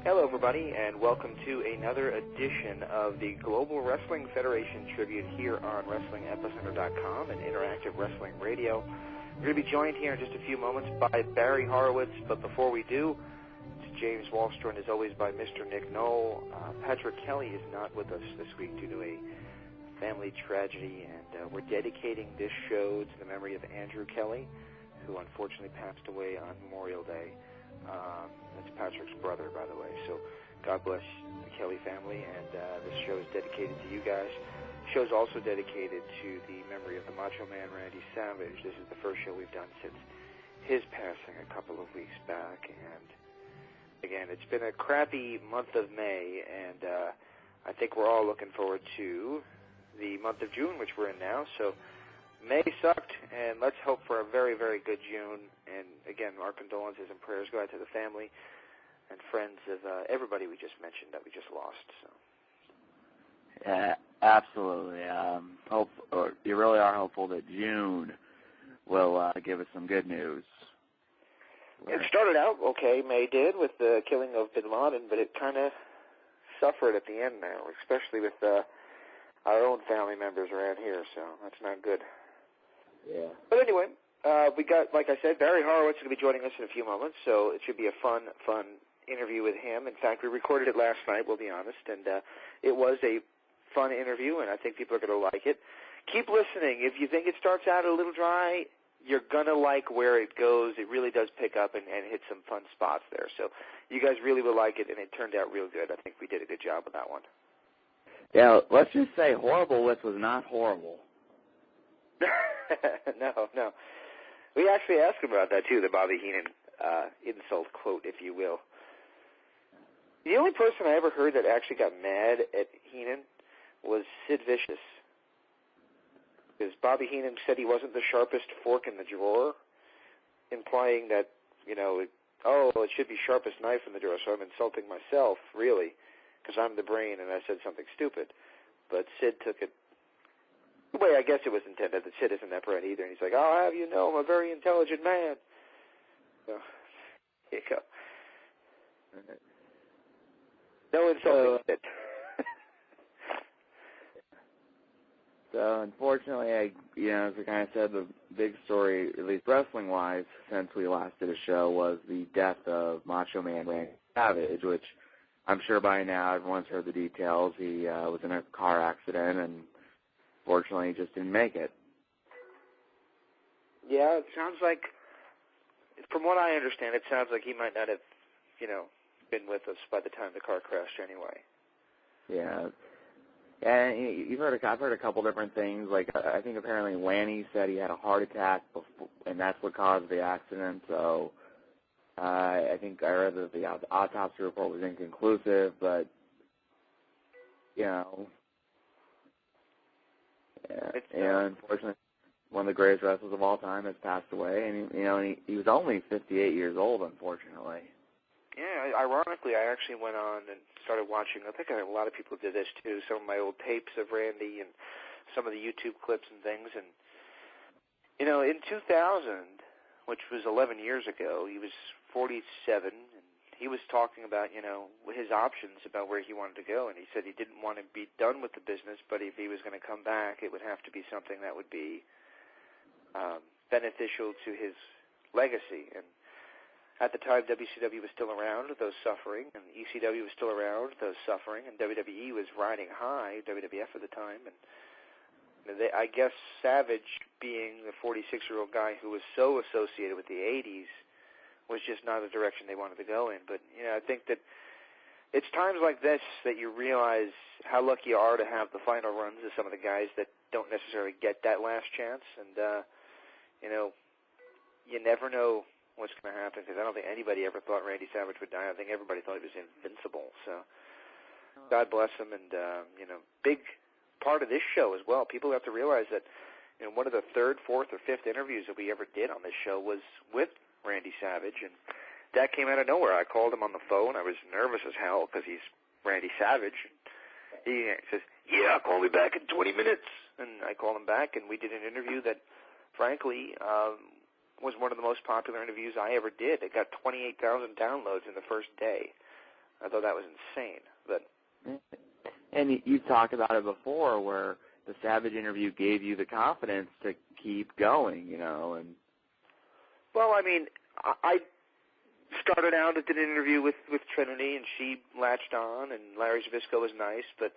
Hello, everybody, and welcome to another edition of the Global Wrestling Federation Tribute here on WrestlingEpicenter.com and Interactive Wrestling Radio. We're going to be joined here in just a few moments by Barry Horowitz, but before we do, it's James Wallstrom, as always, by Mr. Nick Knoll. Patrick Kelley is not with us this week due to a family tragedy, and we're dedicating this show to the memory of Andrew Kelley, who unfortunately passed away on Memorial Day. That's Patrick's brother, by the way. So God bless the Kelley family, and this show is dedicated to you guys. The show is also dedicated to the memory of the Macho Man, Randy Savage. This is the first show we've done since his passing a couple of weeks back. And again, it's been a crappy month of May, and I think we're all looking forward to the month of June, which we're in now. So May sucked, and let's hope for a very, very good June. And again, our condolences and prayers go out to the family and friends of everybody we just mentioned that we just lost. So. Yeah, absolutely. You really are hopeful that June will give us some good news. It started out okay, May did, with the killing of Bin Laden, but it kind of suffered at the end now, especially with our own family members around here, so that's not good. Yeah. But anyway, we got, like I said, Barry Horowitz going to be joining us in a few moments, so it should be a fun interview with him. In fact, we recorded it last night, we'll be honest, and it was a fun interview, and I think people are going to like it. Keep listening. If you think it starts out a little dry, you're going to like where it goes. It really does pick up and hit some fun spots there. So you guys really will like it, and it turned out real good. I think we did a good job with that one. Yeah, let's just say Horrible Witz was not horrible. No. We actually asked him about that, too, the Bobby Heenan insult quote, if you will. The only person I ever heard that actually got mad at Heenan was Sid Vicious. Because Bobby Heenan said he wasn't the sharpest fork in the drawer, implying that, it should be sharpest knife in the drawer, so I'm insulting myself, really, because I'm the brain and I said something stupid. But Sid took it the way I guess it was intended. That Sid isn't that bright either, and he's like, I'll have you know I'm a very intelligent man. So, here you go. No insulting Sid. So, unfortunately, as we kind of said, the big story, at least wrestling-wise, since we last did a show, was the death of Macho Man Randy Savage, which I'm sure by now everyone's heard the details. He was in a car accident and fortunately just didn't make it. Yeah, it sounds like, from what I understand, it sounds like he might not have, been with us by the time the car crashed anyway. Yeah. And I've heard a couple different things. Like, I think apparently Lanny said he had a heart attack before, and that's what caused the accident. So I think I read that the autopsy report was inconclusive, but, unfortunately, one of the greatest wrestlers of all time has passed away, and he was only 58 years old, unfortunately. Yeah, ironically, I actually went on and started watching. I think a lot of people did this too. Some of my old tapes of Randy and some of the YouTube clips and things. And in 2000, which was 11 years ago, he was 47, and he was talking about his options about where he wanted to go. And he said he didn't want to be done with the business, but if he was going to come back, it would have to be something that would be beneficial to his legacy. And at the time, WCW was still around, those suffering, and ECW was still around, those suffering, and WWE was riding high, WWF at the time. And I guess Savage, being the 46-year-old guy who was so associated with the 80s, was just not the direction they wanted to go in. But, I think that it's times like this that you realize how lucky you are to have the final runs of some of the guys that don't necessarily get that last chance. And, you never know what's going to happen, because I don't think anybody ever thought Randy Savage would die. I think everybody thought he was invincible. So God bless him. And, big part of this show as well, people have to realize that one of the third, fourth, or fifth interviews that we ever did on this show was with Randy Savage, and that came out of nowhere. I called him on the phone. I was nervous as hell because he's Randy Savage. He says, I'll call me back in 20 minutes. And I called him back, and we did an interview that, frankly, was one of the most popular interviews I ever did. It got 28,000 downloads in the first day. I thought that was insane. But and you've talked about it before, where the Savage interview gave you the confidence to keep going, and. Well, I mean, I started out and did an interview with Trinity, and she latched on, and Larry Zbyszko was nice, but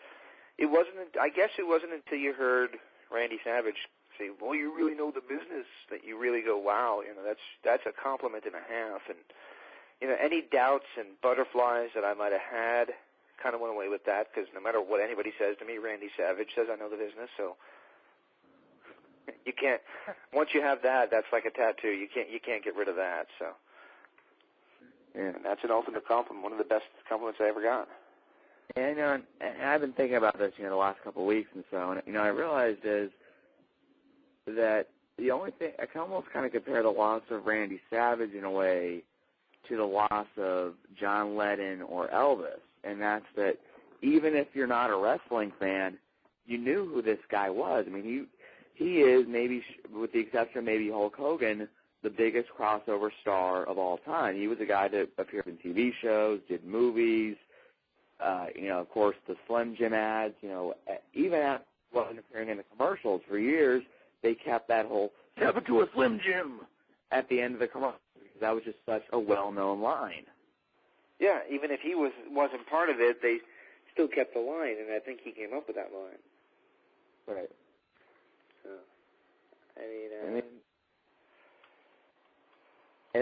I guess it wasn't until you heard Randy Savage say, well, you really know the business, that you really go, wow, that's a compliment and a half. And, any doubts and butterflies that I might have had kind of went away with that, because no matter what anybody says to me, Randy Savage says I know the business, so you can't, once you have that, that's like a tattoo. You can't get rid of that, so. Yeah. And that's an ultimate compliment, one of the best compliments I ever got. And, and I've been thinking about this, the last couple of weeks and so, and, I realized is that the only thing, I can almost kind of compare the loss of Randy Savage in a way to the loss of John Lennon or Elvis, and that's that even if you're not a wrestling fan, you knew who this guy was. I mean, he is, maybe with the exception of maybe Hulk Hogan, the biggest crossover star of all time. He was a guy that appeared in TV shows, did movies, of course, the Slim Jim ads, even after he wasn't appearing in the commercials for years, they kept that whole, step into a Slim Jim at the end of the commercial, because that was just such a well-known line. Yeah, even if he wasn't part of it, they still kept the line, and I think he came up with that line. Right. So, I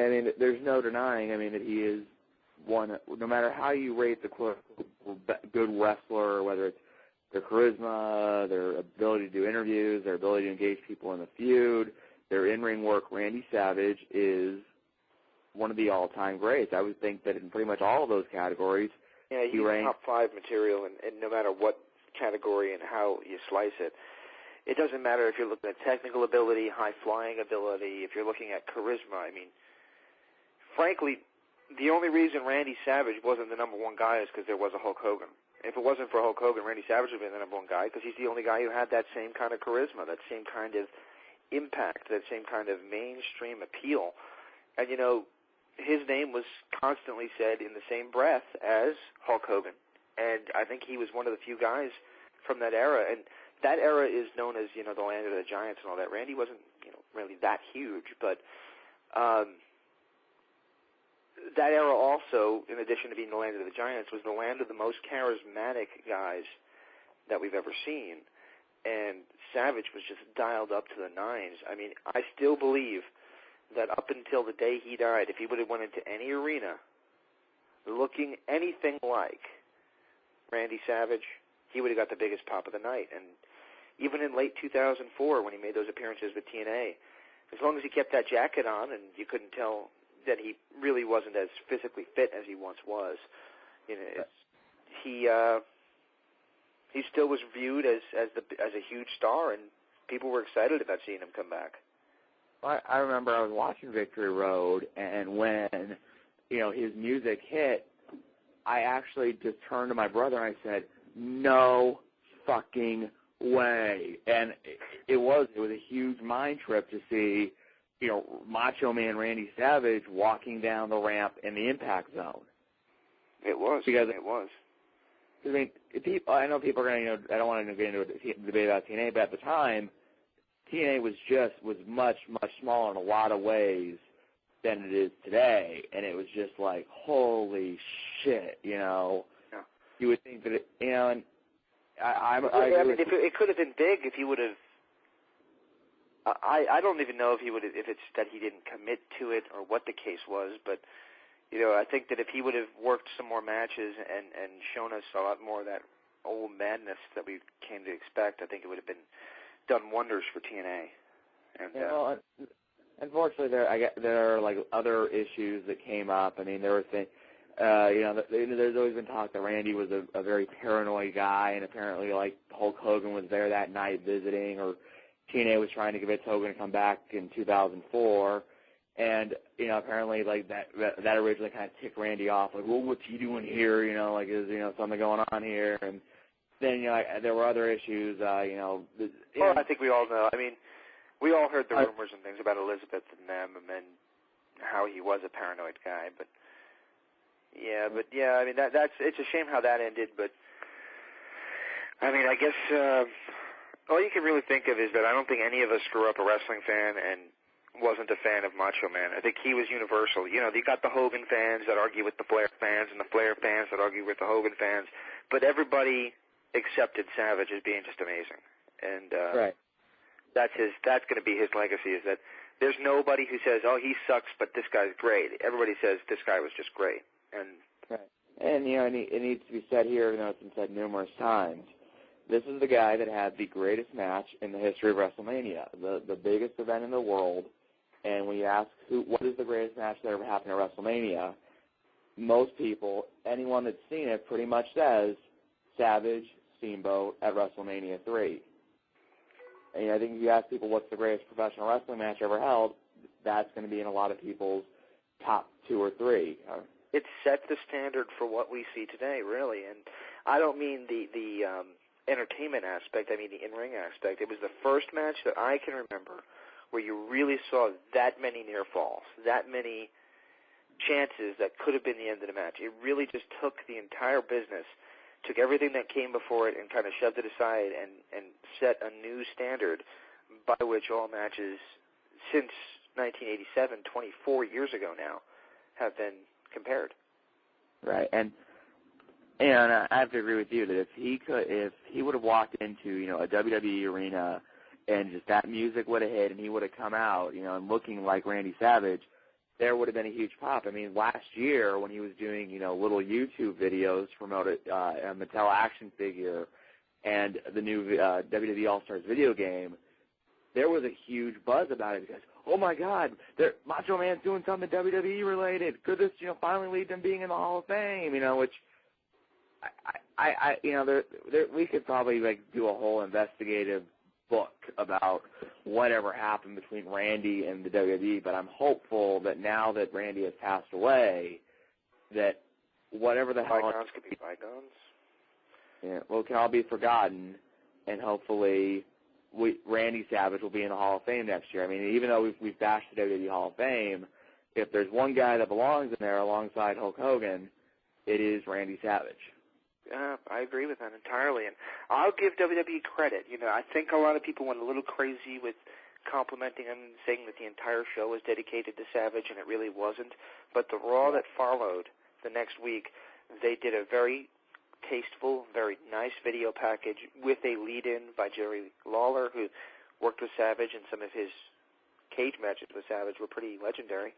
mean, there's no denying, that he is one, no matter how you rate the good wrestler, whether it's their charisma, their ability to do interviews, their ability to engage people in the feud, their in-ring work, Randy Savage is one of the all-time greats. I would think that in pretty much all of those categories, yeah, he's top 5 material, and no matter what category and how you slice it. It doesn't matter if you're looking at technical ability, high-flying ability, if you're looking at charisma. I mean, frankly, the only reason Randy Savage wasn't the number one guy is because there was a Hulk Hogan. If it wasn't for Hulk Hogan, Randy Savage would have been the number one guy, because he's the only guy who had that same kind of charisma, that same kind of impact, that same kind of mainstream appeal. And, his name was constantly said in the same breath as Hulk Hogan. And I think he was one of the few guys from that era. And that era is known as, the land of the giants and all that. Randy wasn't, really that huge, but that era also, in addition to being the land of the giants, was the land of the most charismatic guys that we've ever seen. And Savage was just dialed up to the nines. I mean, I still believe that up until the day he died, if he would have went into any arena looking anything like Randy Savage, he would have got the biggest pop of the night. And even in late 2004, when he made those appearances with TNA, as long as he kept that jacket on and you couldn't tell that he really wasn't as physically fit as he once was, he still was viewed as a huge star, and people were excited about seeing him come back. I remember I was watching Victory Road, and when, his music hit, I actually just turned to my brother and I said, no fucking way. And it was a huge mind trip to see, Macho Man Randy Savage walking down the ramp in the Impact Zone. It was. It was. I mean, I know people are going to, I don't want to get into a debate about TNA, but at the time, TNA was much, much smaller in a lot of ways than it is today, and it was just like, holy shit, Yeah. You would think that and I mean, it could have been big if he would have. I don't even know if it's that he didn't commit to it or what the case was, but I think that if he would have worked some more matches and shown us a lot more of that old madness that we came to expect, I think it would have been done wonders for TNA. And, unfortunately, there are like other issues that came up. I mean, there were things. There's always been talk that Randy was a very paranoid guy, and apparently, like, Hulk Hogan was there that night visiting, or TNA was trying to convince Hogan to come back in 2004, and apparently, like, that originally kind of ticked Randy off, like, well, what's he doing here? Like, is something going on here? And then there were other issues. I think we all know. I mean, we all heard the rumors and things about Elizabeth and them, and how he was a paranoid guy, but. Yeah, but yeah, I mean it's a shame how that ended. But I mean, I guess all you can really think of is that I don't think any of us grew up a wrestling fan and wasn't a fan of Macho Man. I think he was universal. You know, you got the Hogan fans that argue with the Flair fans and the Flair fans that argue with the Hogan fans, but everybody accepted Savage as being just amazing. And right. That's going to be his legacy, is that there's nobody who says, oh, he sucks, but this guy's great. Everybody says this guy was just great. And right. And, you know, it needs to be said here, even though it's been said numerous times, this is the guy that had the greatest match in the history of WrestleMania, the biggest event in the world. And when you ask what is the greatest match that ever happened at WrestleMania, most people, anyone that's seen it, pretty much says Savage, Steamboat at WrestleMania 3. And I think if you ask people what's the greatest professional wrestling match ever held, that's going to be in a lot of people's top 2 or 3. It set the standard for what we see today, really. And I don't mean the entertainment aspect, I mean the in-ring aspect. It was the first match that I can remember where you really saw that many near falls, that many chances that could have been the end of the match. It really just took the entire business, took everything that came before it and kind of shoved it aside and set a new standard by which all matches since 1987, 24 years ago now, have been compared. Right, and I have to agree with you that if he would have walked into, you know, a WWE arena and just that music would have hit and he would have come out, you know, and looking like Randy Savage, there would have been a huge pop. I mean, last year when he was doing, you know, little YouTube videos to promote a Mattel action figure and the new WWE All-Stars video game, there was a huge buzz about it because, oh my God, Macho Man's doing something WWE related. Could this, you know, finally lead them being in the Hall of Fame? You know, which I you know, we could probably like do a whole investigative book about whatever happened between Randy and the WWE, but I'm hopeful that now that Randy has passed away, that whatever the hell bygones could be bygones. Yeah, well, it can all be forgotten, and hopefully Randy Savage will be in the Hall of Fame next year. I mean, even though we've bashed the WWE Hall of Fame, if there's one guy that belongs in there alongside Hulk Hogan, it is Randy Savage. Yeah, I agree with that entirely, and I'll give WWE credit. You know, I think a lot of people went a little crazy with complimenting him, saying that the entire show was dedicated to Savage, and it really wasn't. But the Raw that followed the next week, they did a very tasteful, very nice video package with a lead-in by Jerry Lawler, who worked with Savage, and some of his cage matches with Savage were pretty legendary.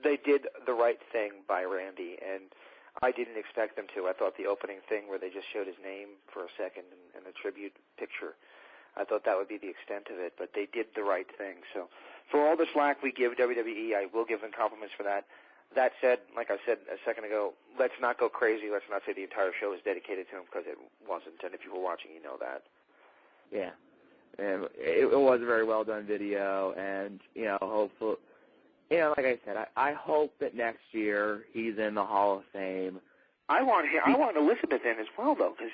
They did the right thing by Randy, and I didn't expect them to. I thought the opening thing where they just showed his name for a second and a tribute picture, I thought that would be the extent of it, but they did the right thing. So for all the slack we give WWE, I will give them compliments for that. That said, like I said a second ago, let's not go crazy. Let's not say the entire show is dedicated to him, because it wasn't, and if you were watching, you know that. Yeah. And it was a very well-done video, and, you know, hopefully, you know, like I said, I hope that next year he's in the Hall of Fame. I want Elizabeth in as well, though, because,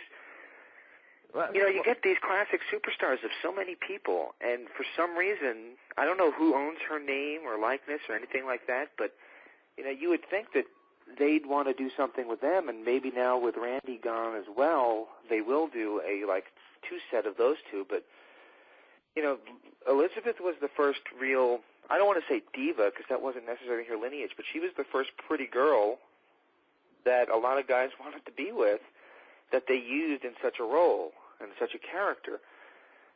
you know, you get these classic superstars of so many people, and for some reason, I don't know who owns her name or likeness or anything like that, but, you know, you would think that they'd want to do something with them, and maybe now with Randy gone as well, they will do a, like, two-set of those two, but, you know, Elizabeth was the first real, I don't want to say diva, because that wasn't necessarily her lineage, but she was the first pretty girl that a lot of guys wanted to be with, that they used in such a role and such a character.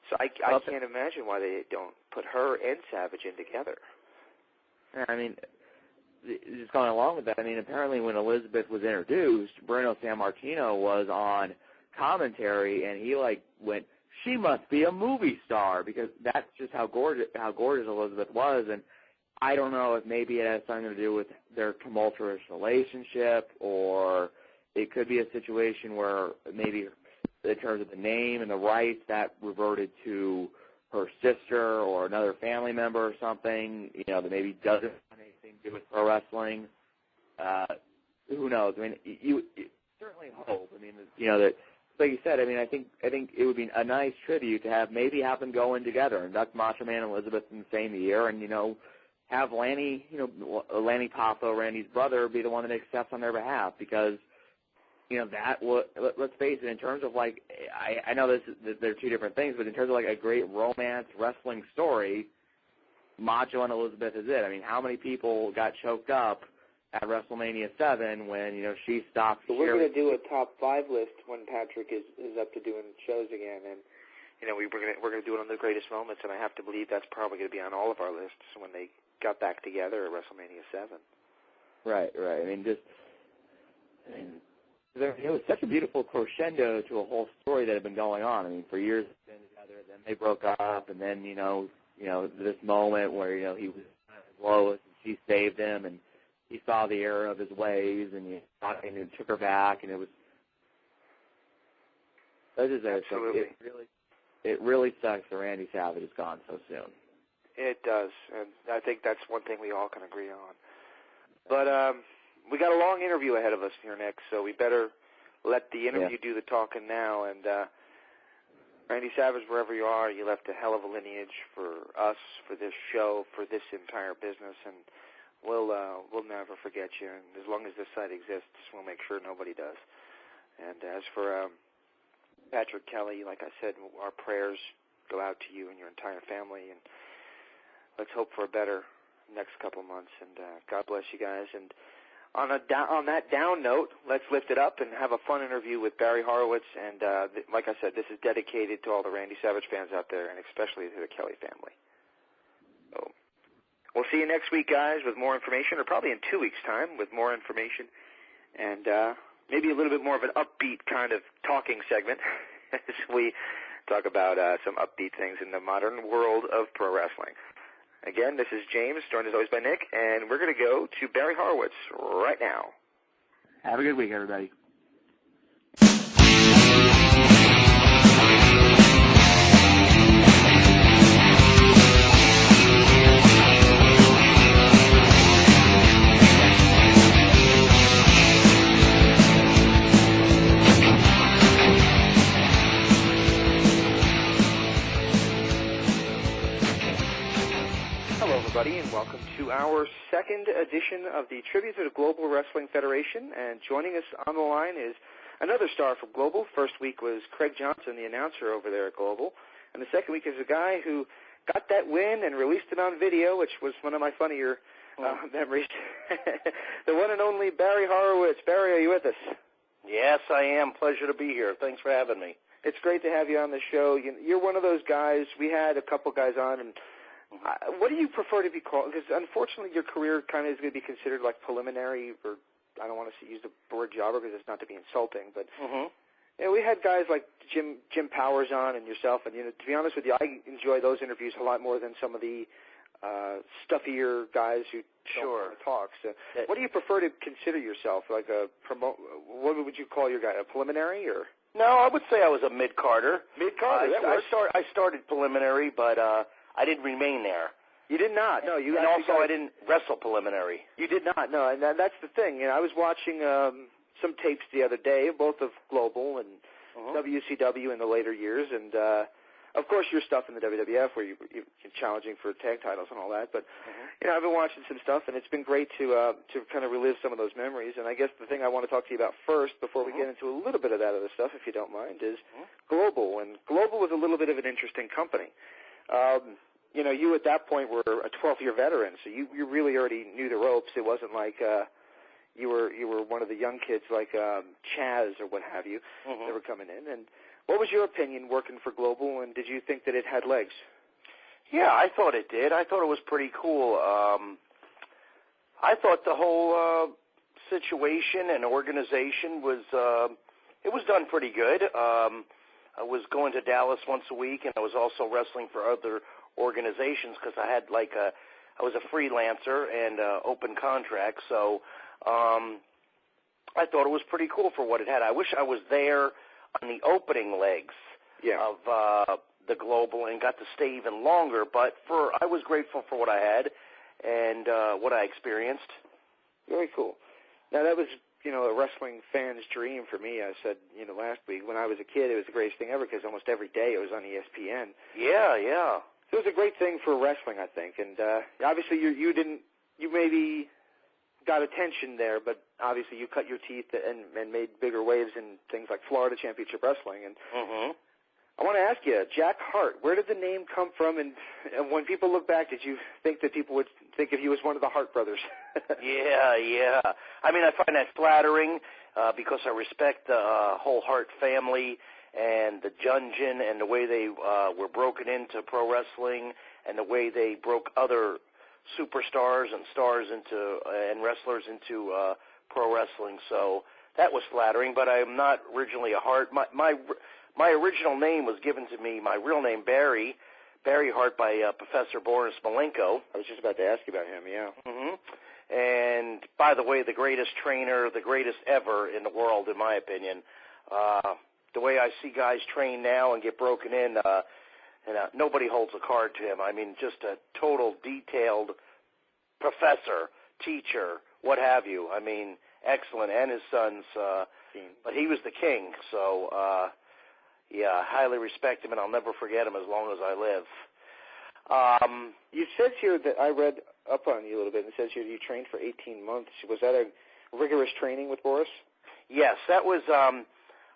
So I can't imagine why they don't put her and Savage in together. I mean, just going along with that, I mean, apparently when Elizabeth was introduced, Bruno Sammartino was on commentary, and he, like, went, she must be a movie star, because that's just how gorgeous Elizabeth was. And I don't know if maybe it has something to do with their tumultuous relationship, or it could be a situation where maybe in terms of the name and the rights, that reverted to her sister or another family member or something, you know, that maybe doesn't have anything to do with pro wrestling. Who knows? I mean, you certainly hope. I mean, you know, that, like you said, I mean, I think it would be a nice tribute to have them go in together, induct Macho Man and Elizabeth in the same year, and, you know, have Lanny Poffo, Randy's brother, be the one that accepts on their behalf, because let's face it, in terms of like, I know they're two different things, but in terms of like a great romance wrestling story, Macho and Elizabeth is it. I mean, how many people got choked up at WrestleMania 7 when, she stopped? So we're going to do a top 5 list when Patrick is up to doing shows again, and we're going to do it on the greatest moments, and I have to believe that's probably going to be on all of our lists when they got back together at WrestleMania 7. Right. I mean, it was such a beautiful crescendo to a whole story that had been going on. I mean, for years they've been together, then they broke up, and then, this moment where, he was lowest and she saved him, and he saw the error of his ways, and it took her back, and it was. Absolutely. It really sucks that Randy Savage is gone so soon. It does, and I think that's one thing we all can agree on. But we got a long interview ahead of us here next, so we better let the interview do the talking now. And Randy Savage, wherever you are, you left a hell of a lineage for us, for this show, for this entire business, and we'll never forget you. And as long as this site exists, we'll make sure nobody does. And as for Patrick Kelley, like I said, our prayers go out to you and your entire family, and let's hope for a better next couple months. And God bless you guys. And on that down note, let's lift it up and have a fun interview with Barry Horowitz. And like I said, this is dedicated to all the Randy Savage fans out there, and especially to the Kelley family. So we'll see you next week, guys, with more information, or probably in 2 weeks' time with more information, and maybe a little bit more of an upbeat kind of talking segment as we talk about some upbeat things in the modern world of pro wrestling. Again, this is James, joined as always by Nick, and we're going to go to Barry Horowitz right now. Have a good week, everybody. And welcome to our second edition of the Tribute to the Global Wrestling Federation. And joining us on the line is another star from Global. First week was Craig Johnson, the announcer over there at Global. And the second week is a guy who got that win and released it on video, which was one of my funnier memories. The one and only Barry Horowitz. Barry, are you with us? Yes, I am. Pleasure to be here. Thanks for having me. It's great to have you on the show. You're one of those guys. We had a couple guys on, and what do you prefer to be called? Because unfortunately, your career kind of is going to be considered like preliminary, or I don't want to use the word jobber because it's not to be insulting, but we had guys like Jim Powers on and yourself, and to be honest with you, I enjoy those interviews a lot more than some of the stuffier guys who don't want to talk. So, what do you prefer to consider yourself? Like what would you call your guy? A preliminary or? No, I would say I was a mid-carder. Mid-carder. I started preliminary, but I didn't remain there. You did not. No, you. And also, I didn't wrestle preliminary. You did not. No, and that's the thing. I was watching some tapes the other day, both of Global and WCW in the later years, and of course your stuff in the WWF, where you're challenging for tag titles and all that. But I've been watching some stuff, and it's been great to kind of relive some of those memories. And I guess the thing I want to talk to you about first, before we get into a little bit of that other stuff, if you don't mind, is Global. And Global was a little bit of an interesting company. You at that point were a 12-year veteran, so you really already knew the ropes. It wasn't like you were one of the young kids like Chaz or what have you that were coming in. And what was your opinion working for Global, and did you think that it had legs? Yeah, I thought it did. I thought it was pretty cool. I thought the whole situation and organization was done pretty good. I was going to Dallas once a week, and I was also wrestling for other organizations because I was a freelancer and open contract. So I thought it was pretty cool for what it had. I wish I was there on the opening legs of the Global and got to stay even longer. But I was grateful for what I had and what I experienced. Very cool. Now that was a wrestling fan's dream for me. I said, last week when I was a kid, it was the greatest thing ever because almost every day it was on ESPN. Yeah. it was a great thing for wrestling, I think. And obviously you maybe got attention there, but obviously you cut your teeth and made bigger waves in things like Florida Championship Wrestling. And I want to ask you, Jack Hart, where did the name come from? And when people look back, did you think that people would think of you as one of the Hart brothers? Yeah. I mean, I find that flattering because I respect the whole Hart family and the Dungeon and the way they were broken into pro wrestling and the way they broke other superstars and stars into and wrestlers into pro wrestling. So that was flattering, but I'm not originally a Hart. My original name was given to me, my real name, Barry Hart, by Professor Boris Malenko. I was just about to ask you about him, yeah. And, by the way, the greatest trainer, the greatest ever in the world, in my opinion. The way I see guys train now and get broken in, nobody holds a card to him. I mean, just a total detailed professor, teacher, what have you. I mean, excellent, and his sons. But he was the king, so... yeah, I highly respect him, and I'll never forget him as long as I live. You said here that I read up on you a little bit, and it says here you trained for 18 months. Was that a rigorous training with Boris? Yes, that was.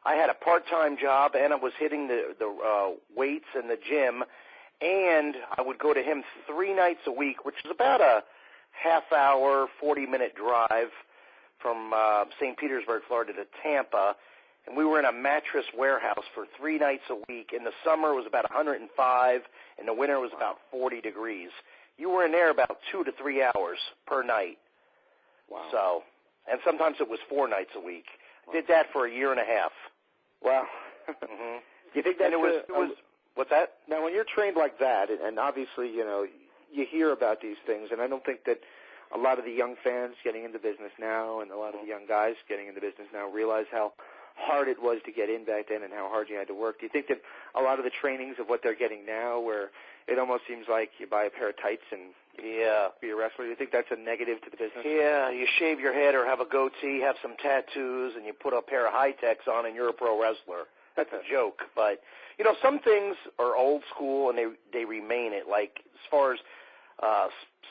I had a part-time job, and I was hitting the weights in the gym, and I would go to him 3 nights a week, which is about a half-hour, 40-minute drive from St. Petersburg, Florida, to Tampa. And we were in a mattress warehouse for 3 nights a week. In the summer, it was about 105. In the winter, it was about 40 degrees. You were in there about 2 to 3 hours per night. Wow. So, and sometimes it was 4 nights a week. Wow. Did that for a year and a half. Wow. Do you think that it was what's that? Now, when you're trained like that, and obviously, you hear about these things, and I don't think that a lot of the young fans getting into business now and a lot of the young guys getting into business now realize how hard it was to get in back then and how hard you had to work. Do you think that a lot of the trainings of what they're getting now, where it almost seems like you buy a pair of tights and be a wrestler, do you think that's a negative to the business? Yeah, you shave your head or have a goatee, have some tattoos, and you put a pair of high-techs on and you're a pro wrestler. That's a joke. But, some things are old school and they remain it. Like as far as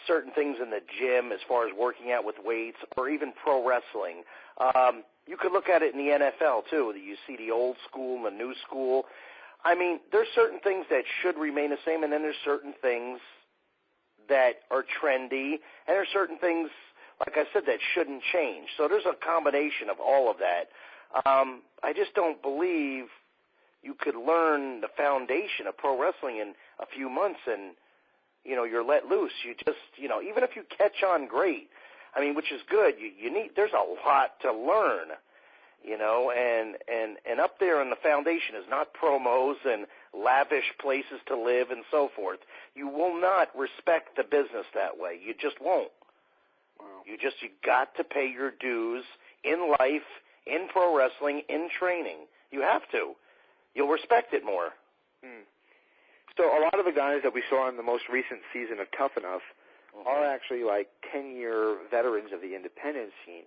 certain things in the gym, as far as working out with weights, or even pro wrestling. You could look at it in the NFL, too. You see the old school and the new school. I mean, there's certain things that should remain the same, and then there's certain things that are trendy, and there's certain things, like I said, that shouldn't change. So there's a combination of all of that. I just don't believe you could learn the foundation of pro wrestling in a few months and, you're let loose. You just, even if you catch on, great. I mean, which is good. There's a lot to learn, and up there in the foundation is not promos and lavish places to live and so forth. You will not respect the business that way. You just won't. Wow. You got to pay your dues in life, in pro wrestling, in training. You have to. You'll respect it more. So a lot of the guys that we saw in the most recent season of Tough Enough are actually like 10-year veterans of the independent scene,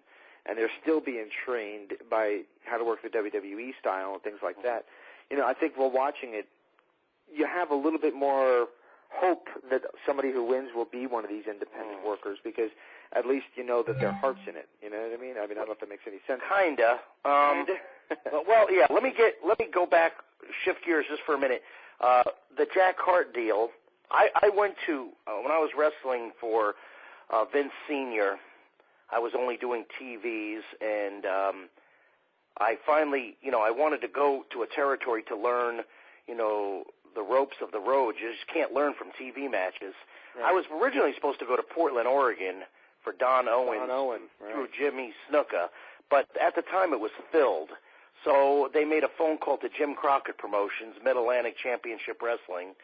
and they're still being trained by how to work the WWE style and things like that. I think while watching it, you have a little bit more hope that somebody who wins will be one of these independent workers, because at least you know that their heart's in it. You know what I mean? I don't know if that makes any sense. Kinda. Well, yeah. Let me go back, shift gears just for a minute. The Jack Hart deal. I went to, when I was wrestling for Vince Sr., I was only doing TVs, and I finally, I wanted to go to a territory to learn, the ropes of the road. You just can't learn from TV matches. Right. I was originally supposed to go to Portland, Oregon for Don Owens through Jimmy Snuka, but at the time it was filled. So they made a phone call to Jim Crockett Promotions, Mid-Atlantic Championship Wrestling,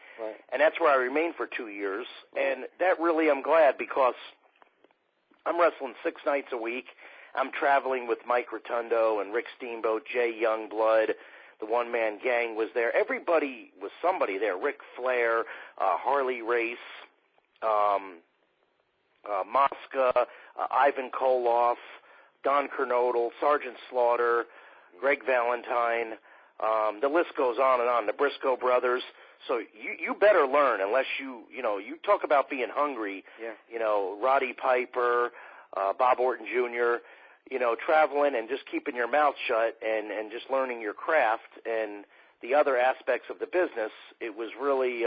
and that's where I remained for 2 years. And that really, I'm glad, because I'm wrestling 6 nights a week. I'm traveling with Mike Rotundo and Rick Steamboat, Jay Youngblood. The one-man gang was there. Everybody was somebody there. Ric Flair, Harley Race, Mosca, Ivan Koloff, Don Kernodle, Sergeant Slaughter, Greg Valentine, the list goes on and on, the Briscoe brothers. So you better learn unless you talk about being hungry. Yeah. Roddy Piper, Bob Orton Jr., traveling and just keeping your mouth shut and just learning your craft and the other aspects of the business. It was really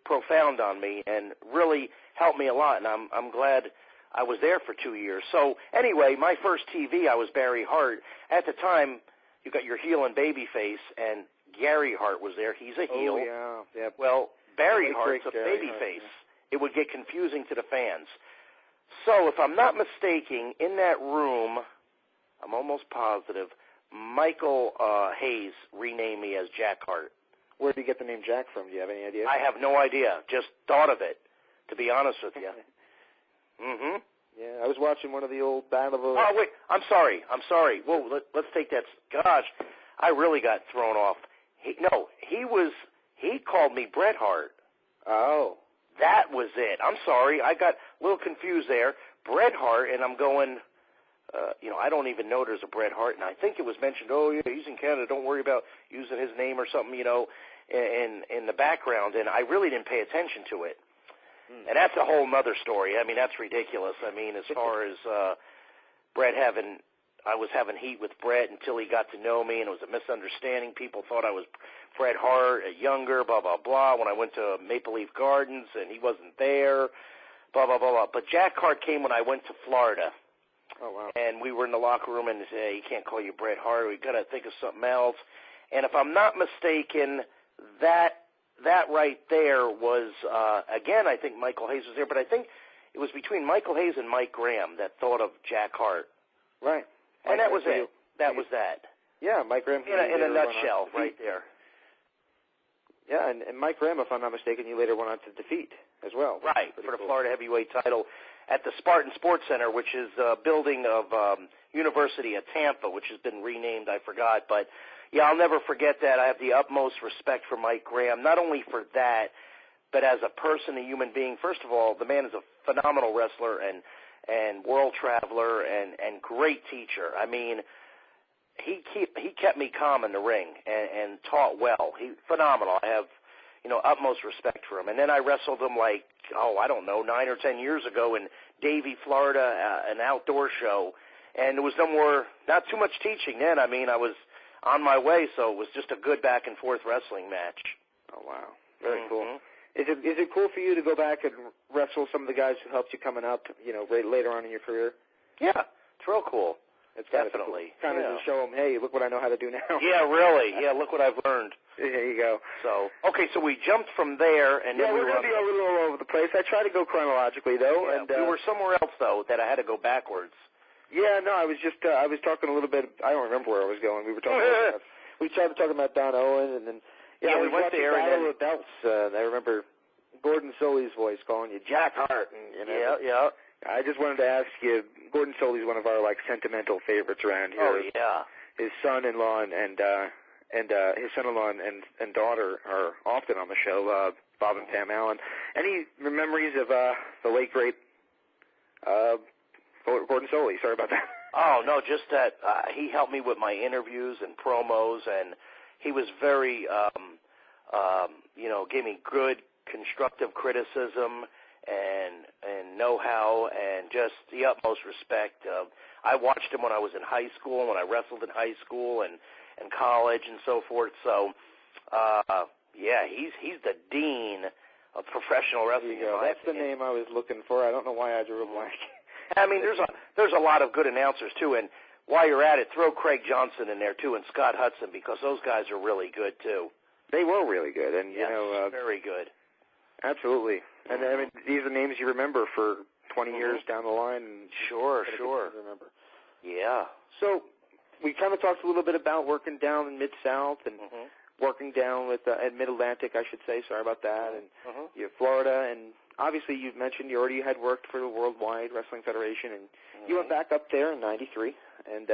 profound on me and really helped me a lot, and I'm glad I was there for 2 years. So anyway, my first TV, I was Barry Hart. At the time, you got your heel and baby face, and Gary Hart was there. He's a heel. Oh, yeah. Yep. Well, Barry Hart's a baby face. It would get confusing to the fans. So if I'm not mistaken, in that room, I'm almost positive, Michael Hayes renamed me as Jack Hart. Where did you get the name Jack from? Do you have any idea? I have no idea. Just thought of it, to be honest with you. Mm-hmm. Yeah, I was watching one of the old Battle of... Oh, wait, I'm sorry. Whoa, let's take that. Gosh, I really got thrown off. He called me Bret Hart. Oh. That was it. I'm sorry. I got a little confused there. Bret Hart, and I'm going, I don't even know there's a Bret Hart, and I think it was mentioned, oh, yeah, he's in Canada, don't worry about using his name or something, in the background, and I really didn't pay attention to it. And that's a whole other story. I mean, that's ridiculous. I mean, as far as I was having heat with Bret until he got to know me, and it was a misunderstanding. People thought I was Bret Hart, younger, blah, blah, blah, when I went to Maple Leaf Gardens, and he wasn't there, blah, blah, blah, blah. But Jack Hart came when I went to Florida. Oh, wow. And we were in the locker room, and they said, hey, you can't call you Bret Hart. We've got to think of something else. And if I'm not mistaken, that right there was, again, I think Michael Hayes was there, but I think it was between Michael Hayes and Mike Graham that thought of Jack Hart. Right. And that was it. That was that. Yeah, Mike Graham. In a nutshell, right there. Yeah, and Mike Graham, if I'm not mistaken, you later went on to defeat as well. Right, for the Florida Heavyweight title at the Spartan Sports Center, which is a building of University of Tampa, which has been renamed, I forgot. But, yeah, I'll never forget that. I have the utmost respect for Mike Graham, not only for that, but as a person, a human being. First of all, the man is a phenomenal wrestler and world traveler and great teacher. I mean, he kept me calm in the ring and taught well. Phenomenal. I have, utmost respect for him. And then I wrestled him 9 or 10 years ago in Davie, Florida, an outdoor show. And there was not too much teaching then. I mean, I was on my way, so it was just a good back and forth wrestling match. Oh, wow. Very cool. Is it cool for you to go back and wrestle some of the guys who helped you coming up, later on in your career? Yeah, it's real cool. It's definitely. Kind of to show them, hey, look what I know how to do now. Yeah, really. Yeah, look what I've learned. There you go. So, okay, so we jumped from there, and then we're going to be a little all over the place. I try to go chronologically, though. Yeah, and we were somewhere else, though, that I had to go backwards. Yeah, no, I was talking a little bit. I don't remember where I was going. We were talking about we started talking about Don Owen, and then we went there, and then Battle of Belts. I remember Gordon Soley's voice calling you Jack Hart, and yeah. I just wanted to ask you. Gordon Soley's one of our sentimental favorites around here. Oh yeah. His son-in-law and his son-in-law and daughter are often on the show. Bob and Pam Allen. Any memories of the late great Gordon Soley? Sorry about that. Oh no, just that he helped me with my interviews and promos, and he was very, gave me good constructive criticism and know-how and just the utmost respect. I watched him when I was in high school, when I wrestled in high school and college and so forth. So, he's the dean of professional wrestling. That's the name I was looking for. I don't know why I drew a blank. I mean, there's a lot of good announcers too, and while you're at it, throw Craig Johnson in there too and Scott Hudson, because those guys are really good too. They were really good, and very good. Absolutely. And I mean, these are names you remember for 20 years down the line. And sure. Remember. Yeah. So we kind of talked a little bit about working down in Mid-South and working down at Mid-Atlantic, I should say. Sorry about that. And you have Florida, and obviously you've mentioned you already had worked for the Worldwide Wrestling Federation, and you went back up there in '93, and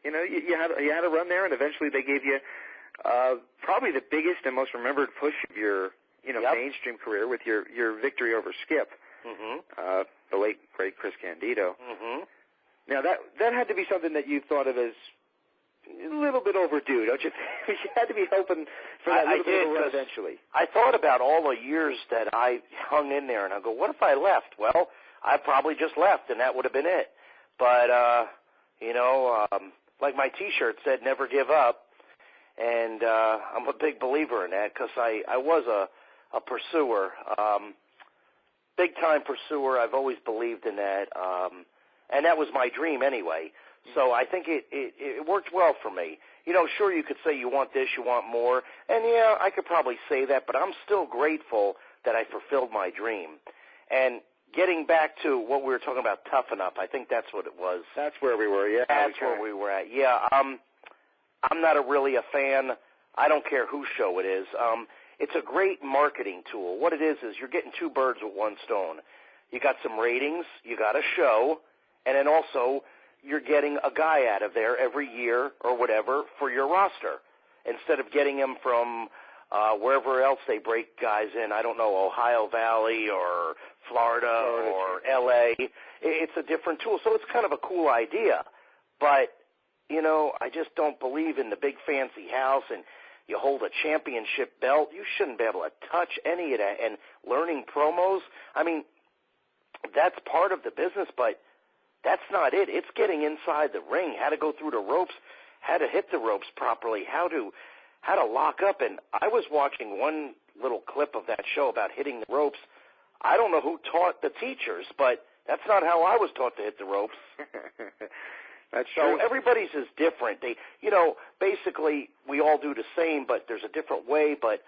you had a run there, and eventually they gave you probably the biggest and most remembered push of your mainstream career with your victory over Skip, the late great Chris Candido. Now that had to be something that you thought of as a little bit overdue, don't you think? You had to be hoping for that little bit of a run eventually. I thought about all the years that I hung in there, and I go, what if I left? Well, I probably just left, and that would have been it. But, like my T-shirt said, never give up. And I'm a big believer in that because I was a pursuer, big-time pursuer. I've always believed in that, and that was my dream anyway. So I think it worked well for me. Sure, you could say you want this, you want more, and yeah, I could probably say that, but I'm still grateful that I fulfilled my dream. And getting back to what we were talking about, Toughen Up, I think that's what it was. That's where we were, yeah. That's where we were at, yeah. I'm not really a fan. I don't care whose show it is. It's a great marketing tool. What it is you're getting two birds with one stone. You got some ratings, you got a show, and then also you're getting a guy out of there every year or whatever for your roster instead of getting him from wherever else they break guys in. I don't know, Ohio Valley or Florida or L.A. It's a different tool. So it's kind of a cool idea. But, I just don't believe in the big fancy house and you hold a championship belt. You shouldn't be able to touch any of that. And learning promos, I mean, that's part of the business, but that's not it. It's getting inside the ring, how to go through the ropes, how to hit the ropes properly, how to lock up. And I was watching one little clip of that show about hitting the ropes. I don't know who taught the teachers, but that's not how I was taught to hit the ropes. That's so true. Everybody's is different. They, basically we all do the same, but there's a different way. But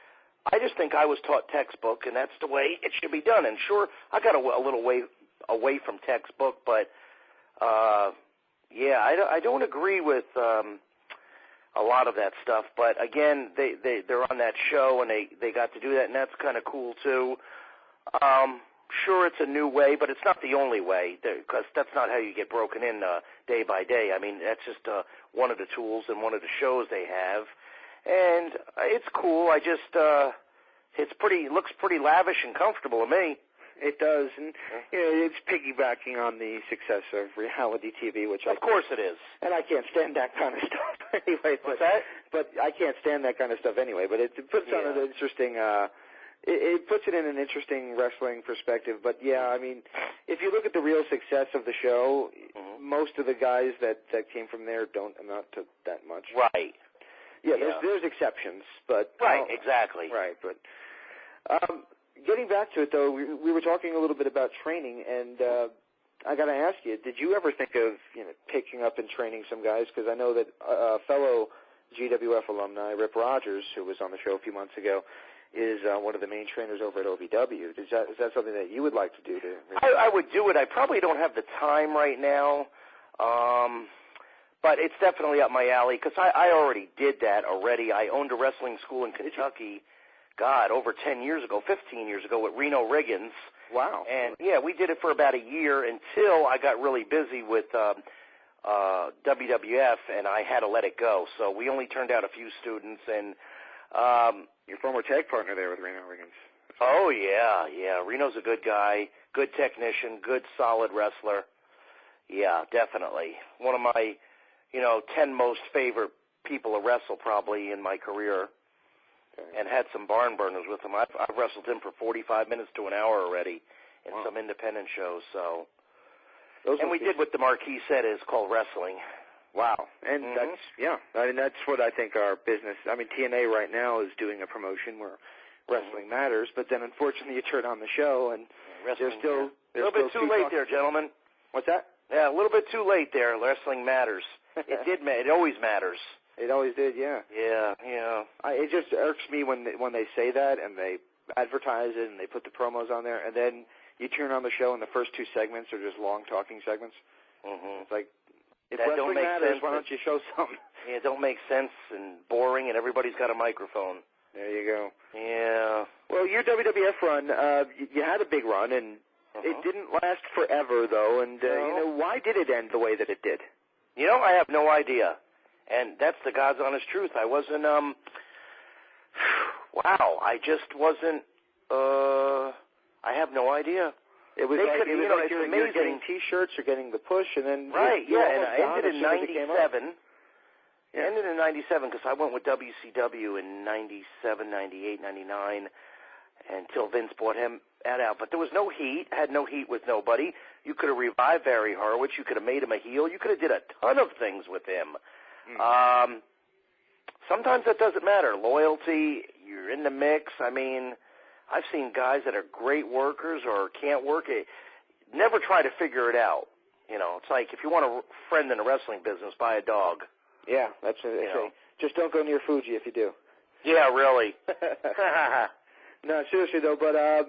I just think I was taught textbook, and that's the way it should be done. And sure, I got a little way away from textbook, but I don't agree with a lot of that stuff. But again, they're on that show, and they got to do that, and that's kind of cool too. Sure, it's a new way, but it's not the only way, because that's not how you get broken in day by day. I mean, that's just one of the tools and one of the shows they have, and it's cool. I just it looks pretty lavish and comfortable to me. It does, and it's piggybacking on the success of reality TV, which of course it is. And I can't stand that kind of stuff anyway. What's that? But I can't stand that kind of stuff anyway. But it puts on an interesting. It puts it in an interesting wrestling perspective. But yeah, I mean, if you look at the real success of the show, most of the guys that came from there don't amount to that much. Right. Yeah, there's exceptions, but right, exactly. Right, but. Getting back to it, though, we were talking a little bit about training, and I got to ask you, did you ever think of picking up and training some guys? Because I know that fellow GWF alumni, Rip Rogers, who was on the show a few months ago, is one of the main trainers over at OVW. Is that something that you would like to do? I would do it. I probably don't have the time right now, but it's definitely up my alley because I already did that already. I owned a wrestling school in Kentucky. God, over 10 years ago, 15 years ago with Reno Riggins. Wow. And, yeah, we did it for about a year until I got really busy with WWF, and I had to let it go. So we only turned out a few students. And your former tag partner there with Reno Riggins. Oh, yeah. Reno's a good guy, good technician, good, solid wrestler. Yeah, definitely. One of my, 10 most favorite people to wrestle probably in my career. And had some barn burners with him. I've wrestled him for 45 minutes to an hour already in some independent shows. So, and we did what the Marquis said is called wrestling. Wow, and that's what I think our business. I mean, TNA right now is doing a promotion where wrestling matters, but then unfortunately you turn on the show and they're still a little bit too late there, gentlemen. What's that? Yeah, a little bit too late there. Wrestling matters. It always matters. It always did, yeah. Yeah. It just irks me when they say that and they advertise it and they put the promos on there, and then you turn on the show and the first two segments are just long talking segments. It's like, if that wrestling matters, why don't you show something? Yeah, it don't make sense and boring, and everybody's got a microphone. There you go. Yeah. Well, your WWF run, you had a big run, and it didn't last forever, though. And why did it end the way that it did? I have no idea. And that's the God's honest truth. I wasn't, I just wasn't, I have no idea. It was like you're getting T-shirts, you're getting the push, and then... Right, and I ended in 97. It ended in 97 because I went with WCW in 97, 98, 99 until Vince bought him out. But there was no heat, had no heat with nobody. You could have revived Barry Horowitz. You could have made him a heel. You could have did a ton of things with him. Sometimes that doesn't matter. Loyalty, you're in the mix. I mean, I've seen guys that are great workers or can't work it. Never try to figure it out. You know, it's like if you want a friend in the wrestling business, buy a dog. Yeah, that's what they say. Just don't go near Fuji if you do. Yeah, really. No, seriously though, but I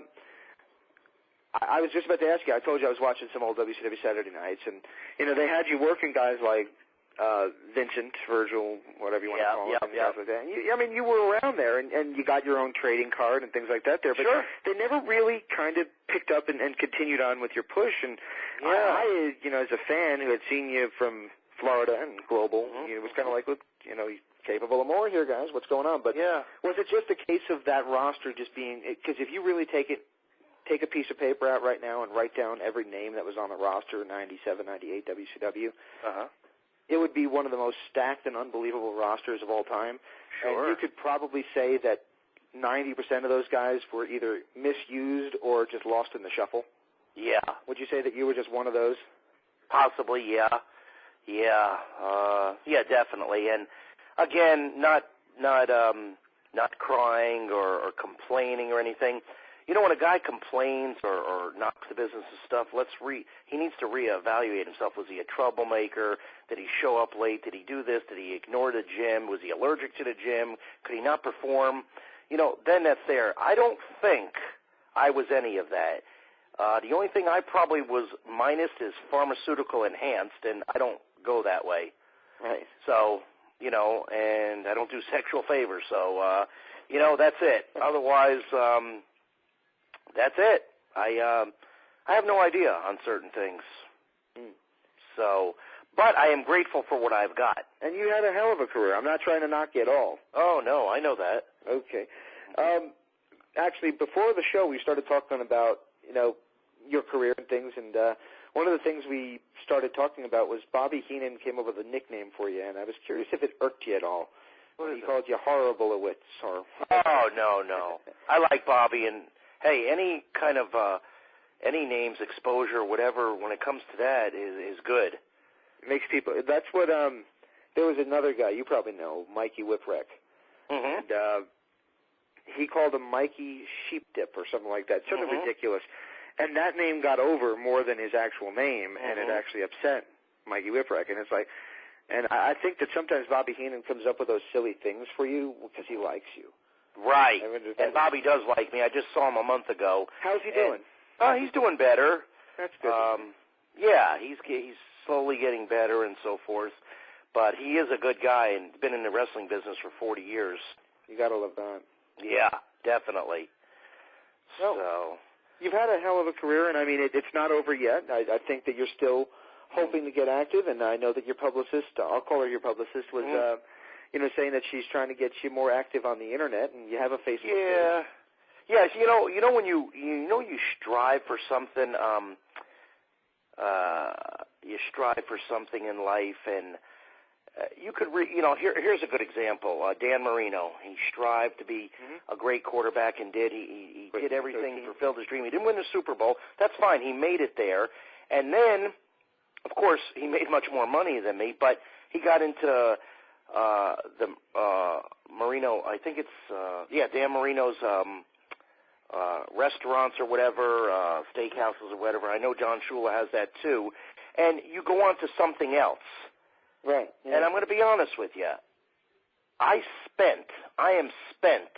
was just about to ask you. I told you I was watching some old WCW Saturday nights, and you know they had you working guys like Vincent, Virgil, whatever you want to call him, and stuff like that. And I mean, you were around there, and you got your own trading card and things like that there. But they never really kind of picked up and continued on with your push. And I, you know, as a fan who had seen you from Florida and global, it was kind of like, you know, capable of more here, guys. What's going on? But was it just a case of that roster just being? Because if you really take a piece of paper out right now and write down every name that was on the roster in 97, 98 WCW. It would be one of the most stacked and unbelievable rosters of all time. And you could probably say that 90% of those guys were either misused or just lost in the shuffle. Yeah. Would you say that you were just one of those? Possibly, yeah. Yeah, definitely. And again, not crying or complaining or anything. You know, when a guy complains or knocks the business and stuff, he needs to reevaluate himself. Was he a troublemaker? Did he show up late? Did he do this? Did he ignore the gym? Was he allergic to the gym? Could he not perform? You know, then that's there. I don't think I was any of that. The only thing I probably was minus is pharmaceutical enhanced, and I don't go that way. Right. So, you know, and I don't do sexual favors. So, you know, that's it. Otherwise, that's it. I have no idea on certain things. So, but I am grateful for what I've got. And you had a hell of a career. I'm not trying to knock you at all. Oh, no, I know that. Okay. Actually, before the show, we started talking about, you know, your career and things, and one of the things we started talking about was Bobby Heenan came up with a nickname for you, and I was curious if it irked you at all. He called you Horrible-owitz. Oh, no. I like Bobby, and hey, any kind of any names, exposure, whatever, when it comes to that is good. It makes people. That's what. There was another guy you probably know, Mikey Whipwreck, and he called him Mikey Sheep Dip or something like that, something ridiculous. And that name got over more than his actual name, and it actually upset Mikey Whipwreck. And it's like, and I think that sometimes Bobby Heenan comes up with those silly things for you because he likes you. Right. And Bobby does like me. I just saw him a month ago. How's he doing? He's doing better. That's good. Yeah, he's slowly getting better and so forth. But he is a good guy and been in the wrestling business for 40 years. You got to love that. Yeah, definitely. So you've had a hell of a career, and I mean, it's not over yet. I think that you're still hoping to get active, and I know that your publicist, I'll call her your publicist, was you know, saying that she's trying to get you more active on the internet, and you have a Facebook page. Yes, you know when you strive for something, you strive for something in life, and you could here's a good example. Dan Marino, he strived to be a great quarterback and did. He did everything, fulfilled his dream. He didn't win the Super Bowl. That's fine. He made it there, and then, of course, he made much more money than me, but he got into the Marino, I think it's Dan Marino's restaurants or whatever, steakhouses or whatever. I know John Shula has that too. And you go on to something else. Right. Yeah. And I'm going to be honest with you. I am spent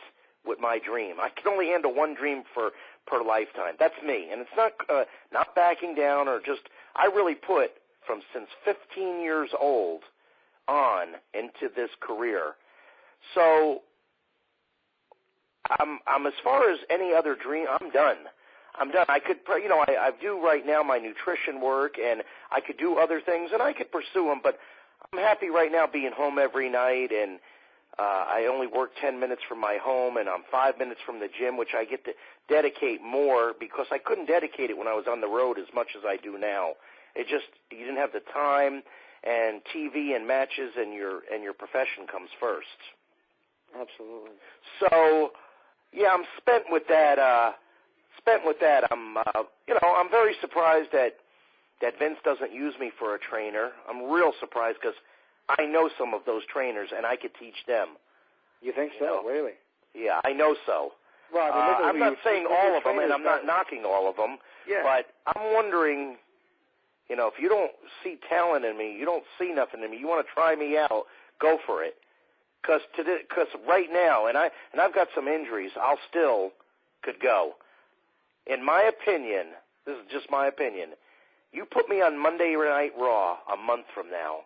with my dream. I can only handle one dream per lifetime. That's me. And it's not backing down or just, I really put from since 15 years old on into this career. So I'm as far as any other dream, I'm done. I could, I do right now my nutrition work, and I could do other things, and I could pursue them, but I'm happy right now being home every night, and I only work 10 minutes from my home, and I'm 5 minutes from the gym, which I get to dedicate more because I couldn't dedicate it when I was on the road as much as I do now. You didn't have the time. and TV and matches and your profession comes first. Absolutely. So, yeah, I'm spent with that. I'm very surprised that Vince doesn't use me for a trainer. I'm real surprised because I know some of those trainers and I could teach them. You think so? Really? Yeah, I know so. Well, I mean, I'm not saying all of them, and I'm not knocking all of them. Yeah. But I'm wondering, if you don't see talent in me, you don't see nothing in me, you want to try me out, go for it. Because right now, and I've got some injuries, I'll still could go. In my opinion, this is just my opinion, you put me on Monday Night Raw a month from now,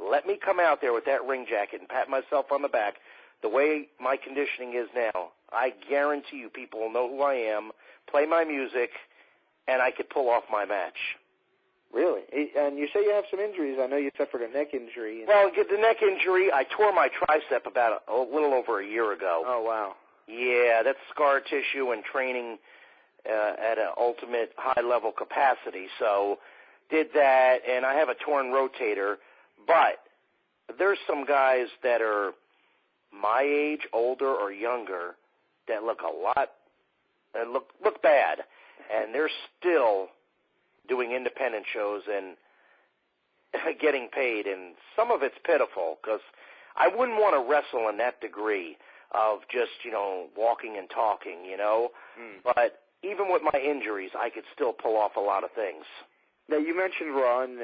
let me come out there with that ring jacket and pat myself on the back the way my conditioning is now. I guarantee you people will know who I am, play my music, and I could pull off my match. Really? And you say you have some injuries. I know you suffered a neck injury. Well, the neck injury, I tore my tricep about a little over a year ago. Oh, wow. Yeah, that's scar tissue and training at an ultimate high-level capacity. So did that, and I have a torn rotator. But there's some guys that are my age, older or younger, that look a lot, look bad, and they're still doing independent shows and getting paid, and some of it's pitiful because I wouldn't want to wrestle in that degree of just, walking and talking, But even with my injuries, I could still pull off a lot of things. Now, you mentioned Raw, and,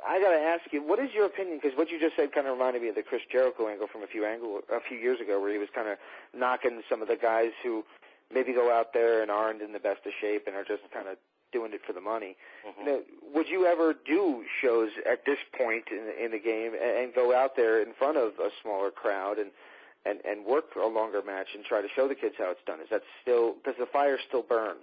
I got to ask you, what is your opinion? Because what you just said kind of reminded me of the Chris Jericho angle from a few years ago, where he was kind of knocking some of the guys who maybe go out there and aren't in the best of shape and are just kind of doing it for the money. Mm-hmm. Would you ever do shows at this point in the game and go out there in front of a smaller crowd and work a longer match and try to show the kids how it's done? Is that still, does the fire still burn?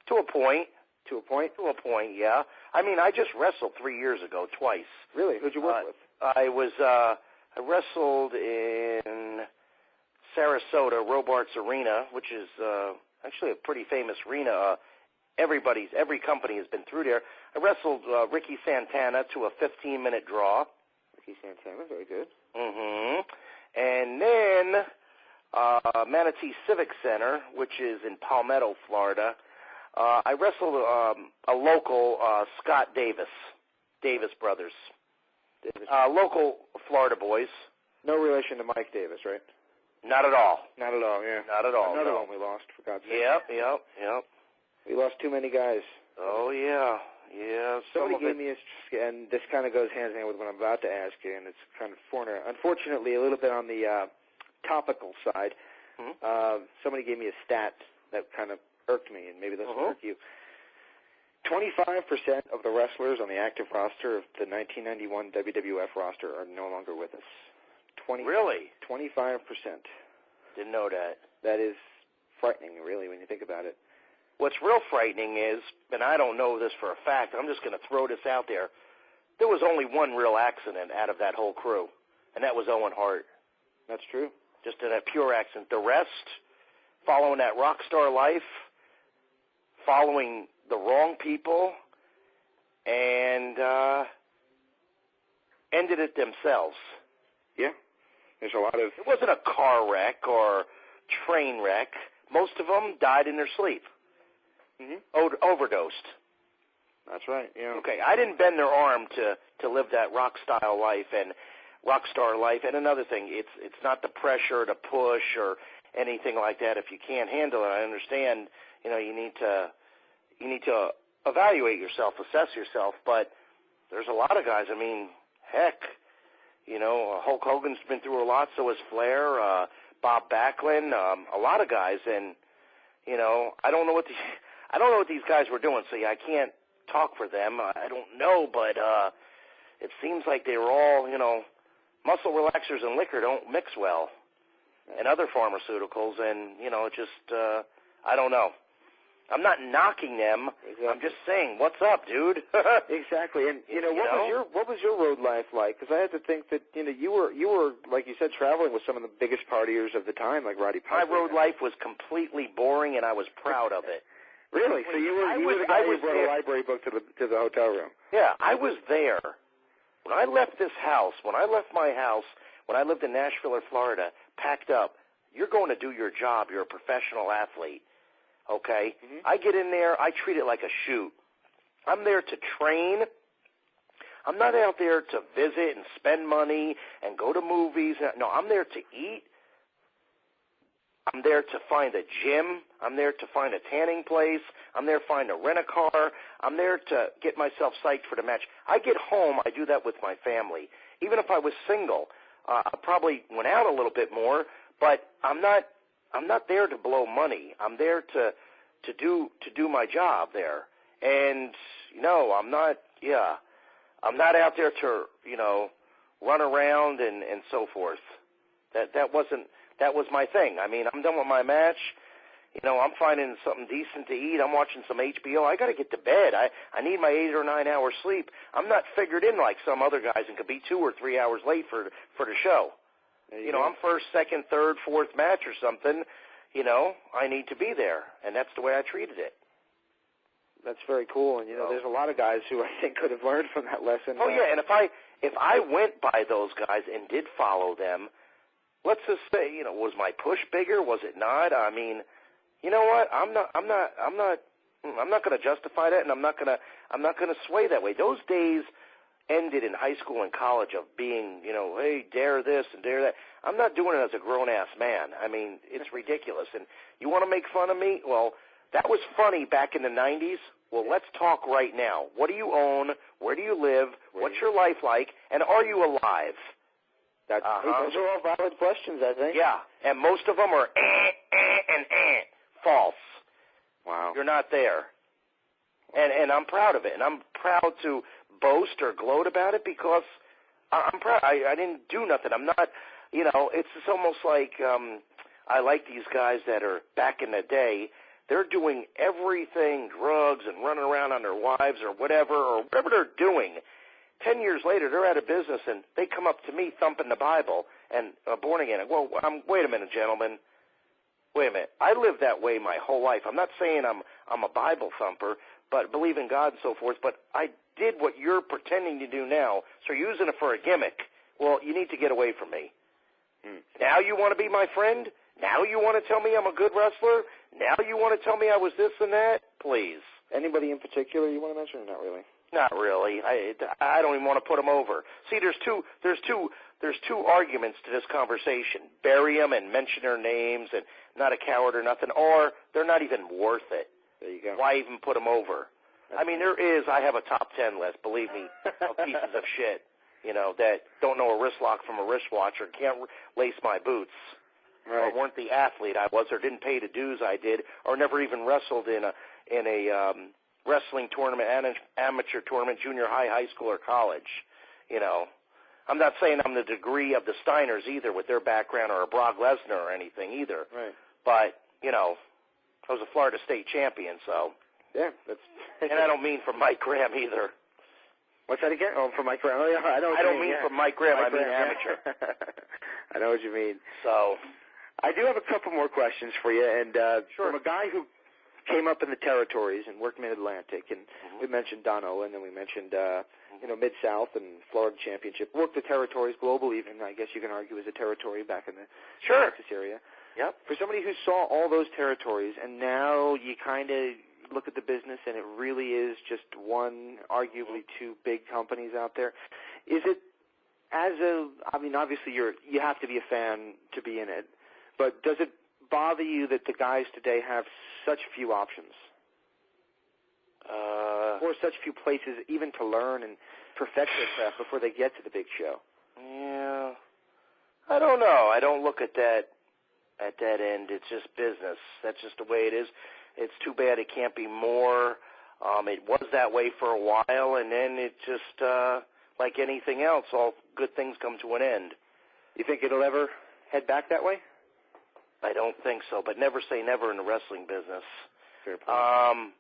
To a point. To a point? To a point, yeah. I mean, I just wrestled 3 years ago, twice. Really? Who'd you work with? I wrestled in Sarasota, Robarts Arena, which is actually a pretty famous arena. Every company has been through there. I wrestled Ricky Santana to a 15-minute draw. Ricky Santana, very good. Mm-hmm. And then Manatee Civic Center, which is in Palmetto, Florida. I wrestled a local Scott Davis brothers. Local Florida boys. No relation to Mike Davis, right? Not at all. Not at all, yeah. Not at all. Another one we lost, for God's sake. Yep. We lost too many guys. Oh, yeah. Somebody gave me and this kind of goes hand in hand with what I'm about to ask you, and it's kind of unfortunately a little bit on the topical side. Mm-hmm. Somebody gave me a stat that kind of irked me, and maybe this will irk you. 25% of the wrestlers on the active roster of the 1991 WWF roster are no longer with us. Really? 25%. Didn't know that. That is frightening, really, when you think about it. What's real frightening is, and I don't know this for a fact, I'm just going to throw this out there, there was only one real accident out of that whole crew, and that was Owen Hart. That's true. Just a pure accident. The rest, following that rock star life, following the wrong people, and ended it themselves. Yeah. There's a lot of... It wasn't a car wreck or train wreck. Most of them died in their sleep. Mm-hmm. Overdosed. That's right, yeah. Okay, I didn't bend their arm to live that rock style life and rock star life. And another thing, it's not the pressure to push or anything like that. If you can't handle it, I understand, you need to evaluate yourself, assess yourself, but there's a lot of guys, I mean, heck, Hulk Hogan's been through a lot, so has Flair, Bob Backlund, a lot of guys, and, I don't know what these guys were doing, so I can't talk for them. I don't know, but it seems like they were all, muscle relaxers and liquor don't mix well, and other pharmaceuticals, and, I don't know. I'm not knocking them. Exactly. I'm just saying, what's up, dude? Exactly. And what was your road life like? Because I had to think that you were like you said, traveling with some of the biggest partiers of the time, like Roddy Piper. My road life was completely boring, and I was proud of it. Really? So you were the guy who brought a library book to the hotel room? Yeah, I was there. When I left this house, when I left my house, when I lived in Nashville or Florida, packed up, you're going to do your job. You're a professional athlete, okay? Mm-hmm. I get in there. I treat it like a shoot. I'm there to train. I'm not out there to visit and spend money and go to movies. No, I'm there to eat. I'm there to find a gym. I'm there to find a tanning place. I'm there to find a rent-a-car. I'm there to get myself psyched for the match. I get home, I do that with my family. Even if I was single, I probably went out a little bit more, but I'm not there to blow money. I'm there to do my job there. And I'm not out there to, run around and so forth. That was my thing. I mean, I'm done with my match. I'm finding something decent to eat. I'm watching some HBO. I got to get to bed. I need my 8 or 9 hours sleep. I'm not figured in like some other guys and could be 2 or 3 hours late for the show. I'm first, second, third, fourth match or something. I need to be there, and that's the way I treated it. That's very cool, and there's a lot of guys who I think could have learned from that lesson. Oh yeah, and if I went by those guys and did follow them, let's just say, was my push bigger? Was it not? I mean, you know what? I'm not going to justify that, and I'm not going to sway that way. Those days ended in high school and college of being, hey, dare this and dare that. I'm not doing it as a grown-ass man. I mean, it's ridiculous. And you want to make fun of me? Well, that was funny back in the 90s. Well, let's talk right now. What do you own? Where do you live? What's your life like? And are you alive? Those are all valid questions, I think. Yeah, and most of them are false. Wow. You're not there. And I'm proud of it. And I'm proud to boast or gloat about it because I'm proud. I didn't do nothing. I'm not, it's just almost like I like these guys that are back in the day. They're doing everything, drugs and running around on their wives or whatever they're doing. 10 years later, they're out of business, and they come up to me thumping the Bible and born again. Well, wait a minute, gentlemen. Wait a minute. I lived that way my whole life. I'm not saying I'm a Bible thumper, but believe in God and so forth. But I did what you're pretending to do now, so you're using it for a gimmick. Well, you need to get away from me. Now you want to be my friend? Now you want to tell me I'm a good wrestler? Now you want to tell me I was this and that? Please. Anybody in particular you want to mention or not really? Not really. I don't even want to put them over. See, there's two arguments to this conversation. Bury them and mention their names and not a coward or nothing, or they're not even worth it. There you go. Why even put them over? I mean, I have a top 10 list, believe me, of pieces of shit, that don't know a wrist lock from a wristwatch or can't lace my boots. Right. Or weren't the athlete I was, or didn't pay the dues I did, or never even wrestled in a wrestling tournament, amateur tournament, junior high school, or college. I'm not saying I'm the degree of the Steiners either with their background or a Brock Lesnar or anything either. Right. But, I was a Florida State champion, so. Yeah, that's. And I don't mean for Mike Graham either. What's that again? Oh, for Mike Graham. Oh, yeah, I don't mean for Mike Graham. I mean amateur. I know what you mean. So. I do have a couple more questions for you, and sure. From a guy who came up in the territories and worked Mid-Atlantic, and we mentioned Dono, and then we mentioned Mid-South and Florida Championship, worked the territories, global even, I guess you can argue, as a territory back in the Texas area. Yep. For somebody who saw all those territories, and now you kind of look at the business and it really is just one, arguably two big companies out there, is it obviously you have to be a fan to be in it, but does it bother you that the guys today have such few options? Or such few places even to learn and perfect their craft before they get to the big show? Yeah. I don't know. I don't look at that end. It's just business. That's just the way it is. It's too bad it can't be more. It was that way for a while, and then it just, like anything else, all good things come to an end. You think it'll ever head back that way? I don't think so, but never say never in the wrestling business. Fair point.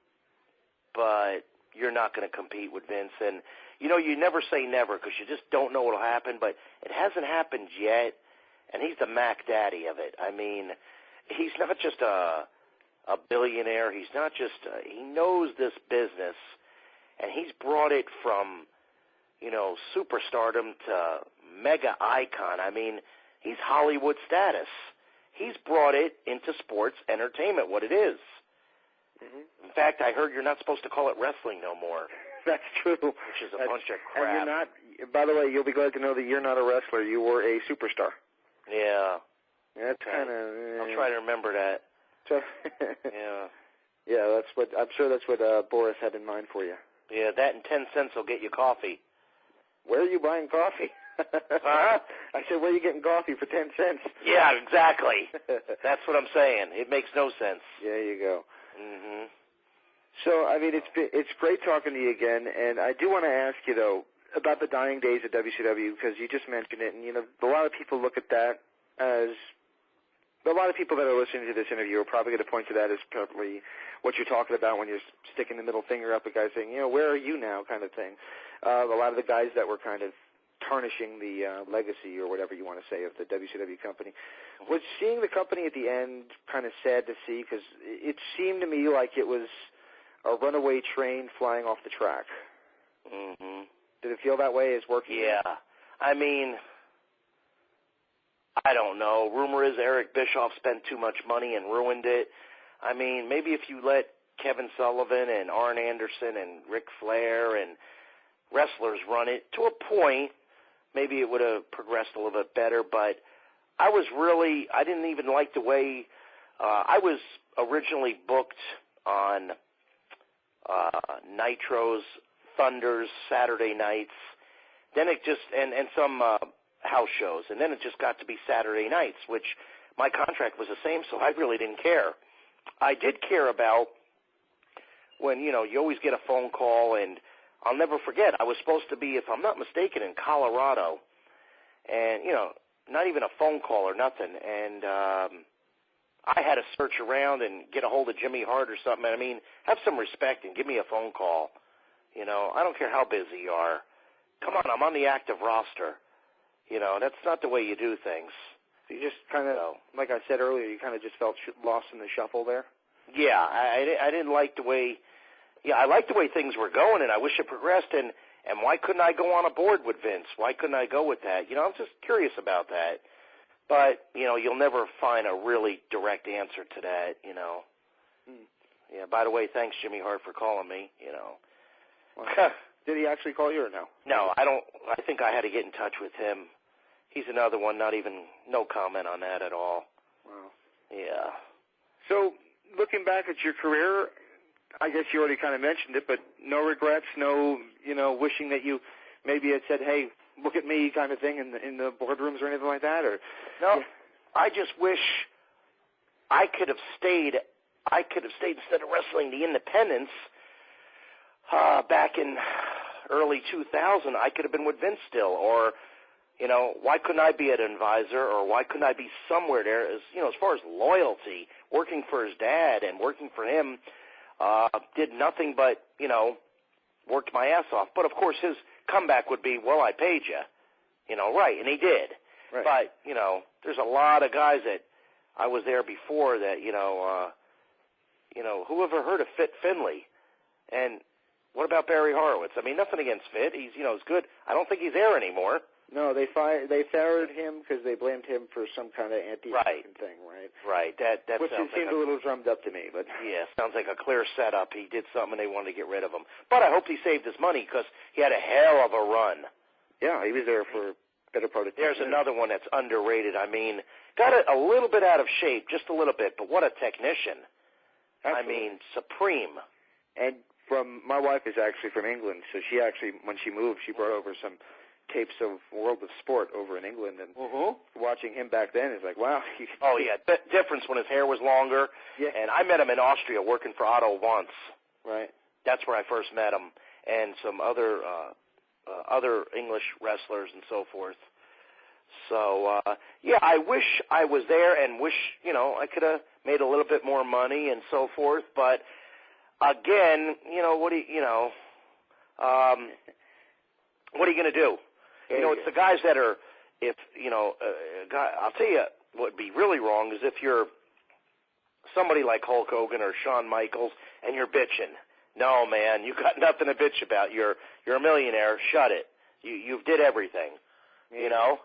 But you're not going to compete with Vince. And, you never say never because you just don't know what will happen, but it hasn't happened yet, and he's the Mac Daddy of it. I mean, he's not just a a billionaire. He's not just, he knows this business, and he's brought it from, superstardom to mega icon. I mean, he's Hollywood status. He's brought it into sports entertainment, what it is. Mm-hmm. In fact, I heard you're not supposed to call it wrestling no more. That's true. Which is a bunch of crap. And you're not, by the way, you'll be glad to know that you're not a wrestler. You were a superstar. Yeah. That's okay. kind of... I'll try to remember that. So, yeah. Yeah, I'm sure that's what Boris had in mind for you. Yeah, that and 10 cents will get you coffee. Where are you buying coffee? Huh? I said, where are you getting coffee for 10 cents? Yeah, exactly. That's what I'm saying. It makes no sense. There you go. Mm-hmm. So, I mean, it's great talking to you again, and I do want to ask you, though, about the dying days of WCW, because you just mentioned it, and, a lot of people look at that as, a lot of people that are listening to this interview are probably going to point to that as probably what you're talking about when you're sticking the middle finger up at guys saying, where are you now kind of thing. A lot of the guys that were kind of tarnishing the legacy or whatever you want to say of the WCW company. Was seeing the company at the end kind of sad to see, because it seemed to me like it was a runaway train flying off the track. Mm-hmm. Did it feel that way as working? Yeah. I mean, I don't know. Rumor is Eric Bischoff spent too much money and ruined it. I mean, maybe if you let Kevin Sullivan and Arn Anderson and Ric Flair and wrestlers run it to a point, maybe it would have progressed a little bit better, but I didn't even like the way I was originally booked on Nitro's, Thunder's Saturday nights, then it just, and some house shows, and then it just got to be Saturday nights, which my contract was the same, so I really didn't care. I did care about when, you always get a phone call, and I'll never forget, I was supposed to be, if I'm not mistaken, in Colorado, and, not even a phone call or nothing, and I had to search around and get a hold of Jimmy Hart or something. I mean, have some respect and give me a phone call. I don't care how busy you are. Come on, I'm on the active roster. That's not the way you do things. You just kind of, like I said earlier, you kind of just felt lost in the shuffle there? Yeah, I didn't like the way, I liked the way things were going, and I wish it progressed, and why couldn't I go on a board with Vince? Why couldn't I go with that? I'm just curious about that. But, you'll never find a really direct answer to that, Yeah, by the way, thanks, Jimmy Hart, for calling me, Well, did he actually call you or no? No, I think I had to get in touch with him. He's another one, no comment on that at all. Wow. Yeah. So, looking back at your career, I guess you already kind of mentioned it, but no regrets, no, wishing that you maybe had said, hey, look at me kind of thing in the boardrooms or anything like that? Or no, yeah. I just wish I could have stayed instead of wrestling the independents back in early 2000. I could have been with Vince still, or why couldn't I be an advisor, or why couldn't I be somewhere there? As far as loyalty, working for his dad and working for him, did nothing but worked my ass off. But of course, his comeback would be, well, I paid you, right, and he did. Right. But there's a lot of guys that I was there before that who ever heard of Fit Finley? And what about Barry Horowitz? I mean, nothing against Fit. He's he's good. I don't think he's there anymore. No, they fired him because they blamed him for some kind of anti-American thing, right? Right. That which seemed a little drummed up to me, but yeah, sounds like a clear setup. He did something and they wanted to get rid of him. But I hope he saved his money because he had a hell of a run. Yeah, he was there for a better part of 10 There's years. another one that's underrated. I mean, got it a little bit out of shape, just a little bit, but what a technician. Absolutely. I mean, supreme. And my wife is actually from England, so she actually, when she moved, she brought over some tapes of World of Sport over in England, and watching him back then is like, wow. Oh, yeah, difference when his hair was longer. Yeah. And I met him in Austria working for Otto once. Right. That's where I first met him, and some other English wrestlers and so forth. So, yeah, I wish I was there and wish, I could have made a little bit more money and so forth. But, again, what are you going to do? It's the guys that are, I'll tell you what would be really wrong is if you're somebody like Hulk Hogan or Shawn Michaels, and you're bitching. No, man, you got nothing to bitch about. You're a millionaire. Shut it. You did everything, you know.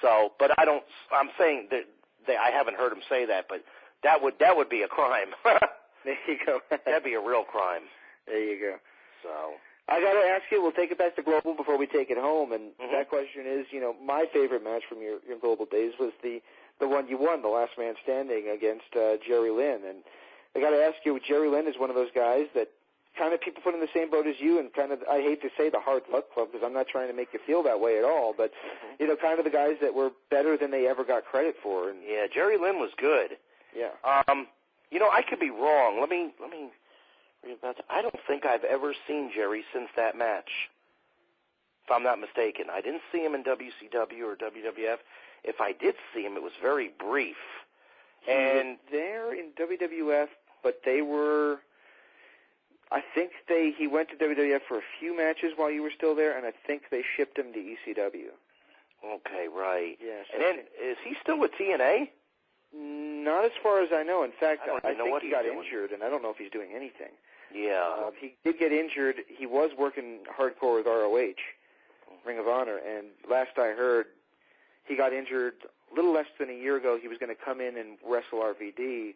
So, but I'm saying that I haven't heard him say that, but that would be a crime. There you go. That'd be a real crime. There you go. So I got to ask you, we'll take it back to Global before we take it home, and that question is, my favorite match from your Global days was the one you won, the last man standing against Jerry Lynn. And I got to ask you, Jerry Lynn is one of those guys that kind of people put in the same boat as you, and kind of, I hate to say the hard luck club because I'm not trying to make you feel that way at all, but, kind of the guys that were better than they ever got credit for. And yeah, Jerry Lynn was good. Yeah. I could be wrong. Let me read about that. I don't think I've ever seen Jerry since that match, if I'm not mistaken. I didn't see him in WCW or WWF. If I did see him, it was very brief. And they're in WWF, but they were, I think he went to WWF for a few matches while you were still there, and I think they shipped him to ECW. Okay, right. Yes. And then, is he still with TNA? Not as far as I know. In fact, I think he got doing. injured, and I don't know if he's doing anything. Yeah. He did get injured. He was working hardcore with ROH, Ring of Honor, and last I heard, he got injured a little less than a year ago. He was going to come in and wrestle RVD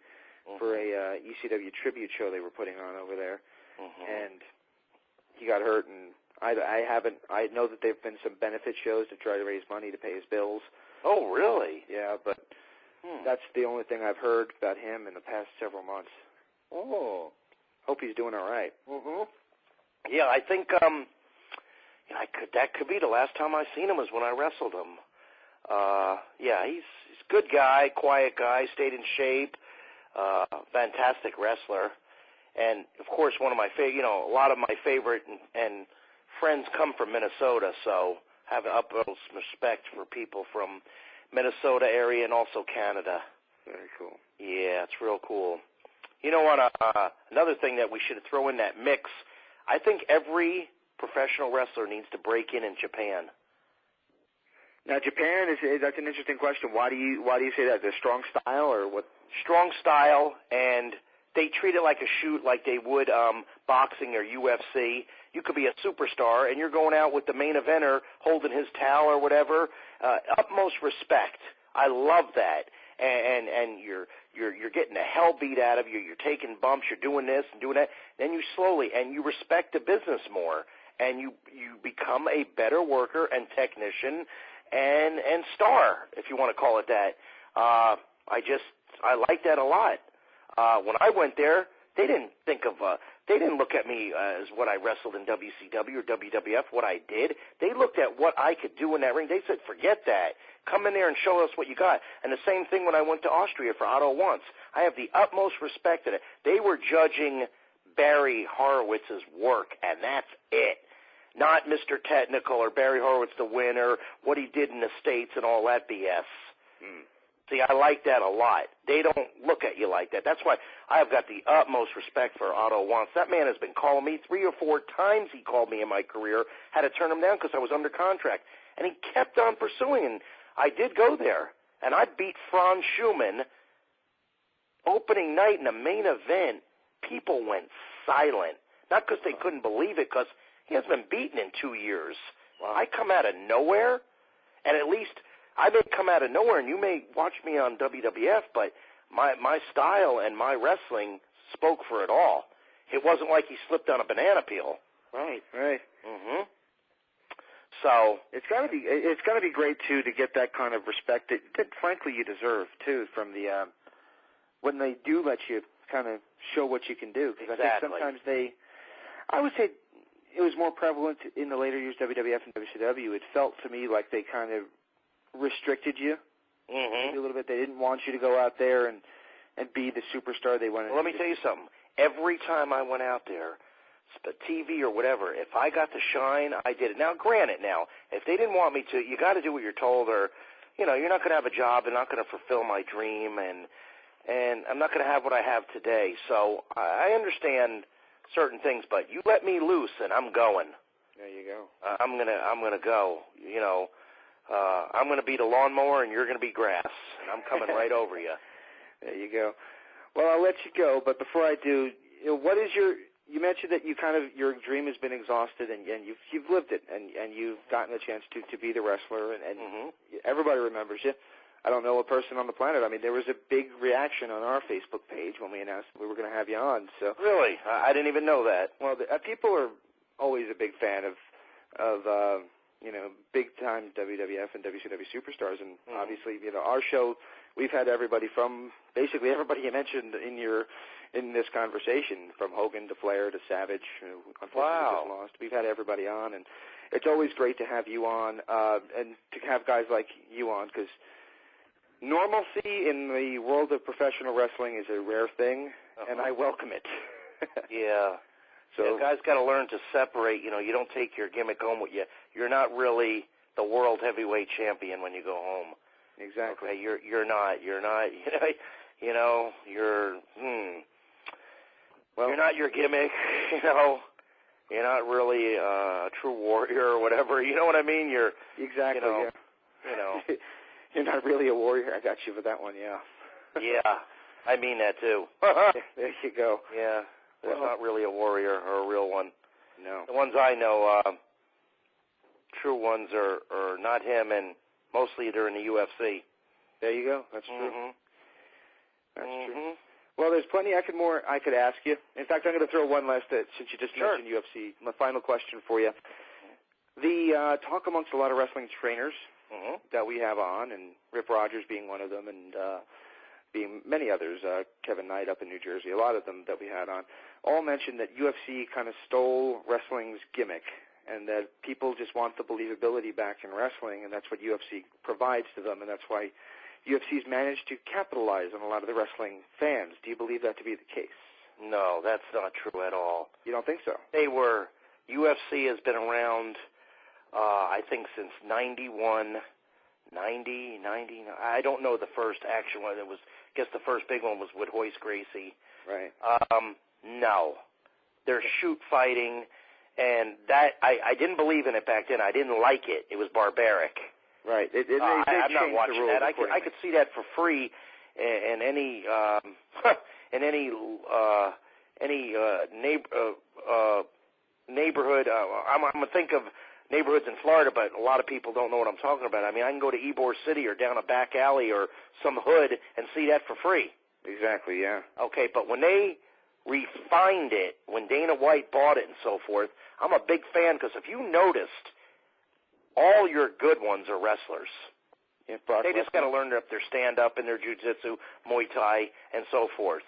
for a ECW tribute show they were putting on over there, and he got hurt. And I know that there've been some benefit shows to try to raise money to pay his bills. Oh, really? Yeah, but that's the only thing I've heard about him in the past several months. Oh. Hope he's doing all right. Yeah, I think that could be the last time I seen him was when I wrestled him. Yeah, he's a good guy, quiet guy, stayed in shape, fantastic wrestler, and of course one of my a lot of my favorite and friends come from Minnesota, so have an utmost respect for people from Minnesota area and also Canada. Very cool. Yeah, it's real cool. Another thing that we should throw in that mix, I think every professional wrestler needs to break in Japan. Now, Japan that's an interesting question. Why do you say that? The strong style or what? Strong style, and they treat it like a shoot, like they would boxing or UFC. You could be a superstar, and you're going out with the main eventer holding his towel or whatever. Utmost respect. I love that. And you're getting the hell beat out of you. You're taking bumps. You're doing this and doing that. Then you slowly and you respect the business more, and you become a better worker and technician and star, if you want to call it that. I like that a lot. When I went there, they didn't look at me as what I wrestled in WCW or WWF, what I did. They looked at what I could do in that ring. They said, forget that. Come in there and show us what you got. And the same thing when I went to Austria for Otto Once. I have the utmost respect for it. They were judging Barry Horowitz's work, and that's it. Not Mr. Technical or Barry Horowitz the winner, what he did in the States and all that BS. See, I like that a lot. They don't look at you like that. That's why I've got the utmost respect for Otto Once. That man has been calling me 3 or 4 times. He called me in my career, had to turn him down because I was under contract. And he kept on pursuing, and I did go there. And I beat Franz Schumann opening night in the main event. People went silent. Not because they couldn't believe it, because he hasn't been beaten in 2 years. Wow. I come out of nowhere, and at least I may come out of nowhere, and you may watch me on WWF, but my style and my wrestling spoke for it all. It wasn't like he slipped on a banana peel. Right. So it's got to be great too to get that kind of respect that frankly you deserve too from the when they do let you kind of show what you can do, because I think sometimes I would say it was more prevalent in the later years WWF and WCW. It felt to me like they kind of restricted you a little bit. They didn't want you to go out there and be the superstar they wanted. Well, let me tell you something. Every time I went out there, TV or whatever, if I got to shine, I did it. Now, granted, if they didn't want me to, you got to do what you're told, or you're not going to have a job. They're not going to fulfill my dream, and I'm not going to have what I have today. So I understand certain things, but you let me loose, and I'm going. There you go. I'm gonna go. I'm going to be the lawnmower, and you're going to be grass, and I'm coming right over you. There you go. Well, I'll let you go, but before I do, what is you mentioned that your dream has been exhausted, and you've lived it, and you've gotten the chance to be the wrestler, and everybody remembers you. I don't know a person on the planet. I mean, there was a big reaction on our Facebook page when we announced we were going to have you on. So really, I didn't even know that. Well, people are always a big fan of big time WWF and WCW superstars, and obviously, our show, we've had everybody from basically everybody you mentioned in this conversation, from Hogan to Flair to Savage, who unfortunately just lost. We've had everybody on, and it's always great to have you on, and to have guys like you on, because normalcy in the world of professional wrestling is a rare thing, and I welcome it. Yeah. So guys got to learn to separate. You don't take your gimmick home with you. You're not really the world heavyweight champion when you go home. Exactly. Okay, you're not. You're not your gimmick. You're not really a true warrior or whatever. You know what I mean? You're exactly. You're not really a warrior. I got you for that one. Yeah. Yeah, I mean that too. There you go. Yeah. There's not really a warrior or a real one. No. The ones I know, true ones are not him, and mostly they're in the UFC. There you go. That's true. That's true. Well, there's plenty I could ask you. In fact, I'm going to throw one last, since you just mentioned UFC, my final question for you. The talk amongst a lot of wrestling trainers that we have on, and Rip Rogers being one of them, and being many others, Kevin Knight up in New Jersey, a lot of them that we had on, all mentioned that UFC kind of stole wrestling's gimmick, and that people just want the believability back in wrestling, and that's what UFC provides to them, and that's why UFC's managed to capitalize on a lot of the wrestling fans. Do you believe that to be the case? No, that's not true at all. You don't think so? UFC has been around, I think, since 91, 90, I don't know the first action one. I guess the first big one was with Hoist Gracie. Right. No. They're shoot fighting, and that I didn't believe in it back then. I didn't like it. It was barbaric. Right. I'm not watching that. I could see that for free in any neighborhood. I'm gonna think of neighborhoods in Florida, but a lot of people don't know what I'm talking about. I mean, I can go to Ybor City or down a back alley or some hood and see that for free. Exactly, yeah. Okay, but when they refined it, when Dana White bought it and so forth, I'm a big fan, because if you noticed, all your good ones are wrestlers. Yeah, they just got to learn their stand-up and their jiu-jitsu, Muay Thai, and so forth.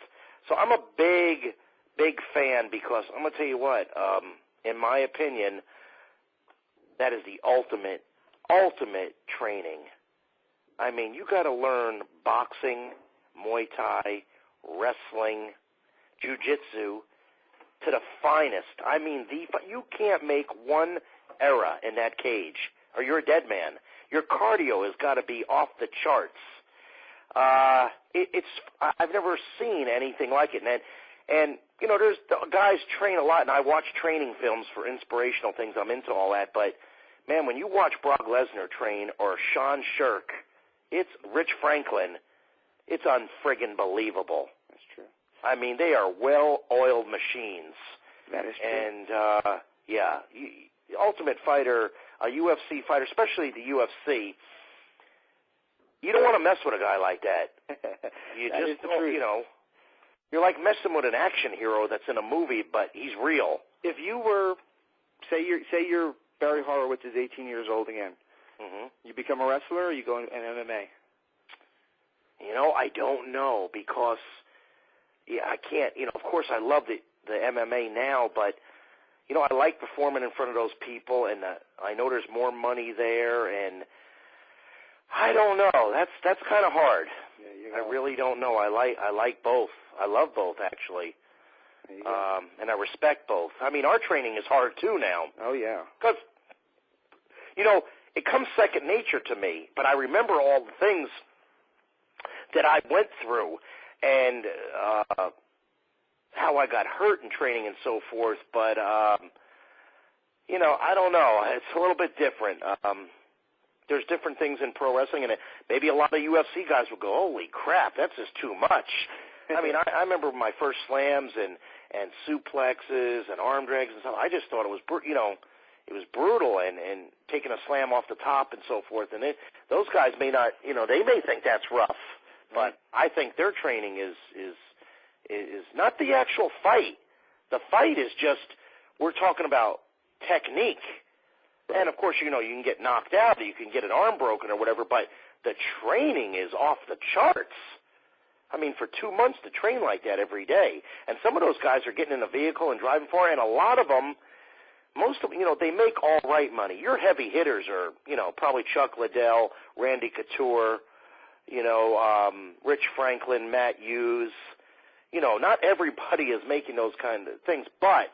So I'm a big, big fan, because I'm going to tell you what, in my opinion, that is the ultimate training. I mean, you got to learn boxing, Muay Thai, wrestling, jiu-jitsu to the finest. I mean, you can't make one error in that cage, or you're a dead man. Your cardio has got to be off the charts. I've never seen anything like it. And there's guys train a lot, and I watch training films for inspirational things. I'm into all that, but man, when you watch Brock Lesnar train, or Sean Shirk, it's Rich Franklin, it's unfriggin' believable. That's true. I mean, they are well-oiled machines. That is true. And, the Ultimate Fighter, a UFC fighter, especially the UFC, you don't want to mess with a guy like that. You just don't, you're like messing with an action hero that's in a movie, but he's real. If you were, say you're Barry Horowitz is 18 years old again, you become a wrestler, or you go in MMA? I don't know, because, I can't, of course I love the MMA now, but, I like performing in front of those people, and I know there's more money there, and I don't know. That's kind of hard. Yeah, I really don't know. I like both. I love both, actually. And I respect both. I mean, our training is hard, too, now. Oh, yeah. Because, it comes second nature to me, but I remember all the things that I went through, and how I got hurt in training and so forth, but, I don't know. It's a little bit different. There's different things in pro wrestling, and maybe a lot of UFC guys will go, holy crap, that's just too much. I mean, I remember my first slams and suplexes and arm drags and stuff. I just thought it was, it was brutal and taking a slam off the top and so forth. And those guys may not, they may think that's rough, but I think their training is not the actual fight. The fight is just, we're talking about technique. And, of course, you can get knocked out, or you can get an arm broken or whatever, but the training is off the charts. I mean, for 2 months to train like that every day. And some of those guys are getting in a vehicle and driving far, and a lot of them, most of them, they make all right money. Your heavy hitters are, probably Chuck Liddell, Randy Couture, Rich Franklin, Matt Hughes. Not everybody is making those kind of things, but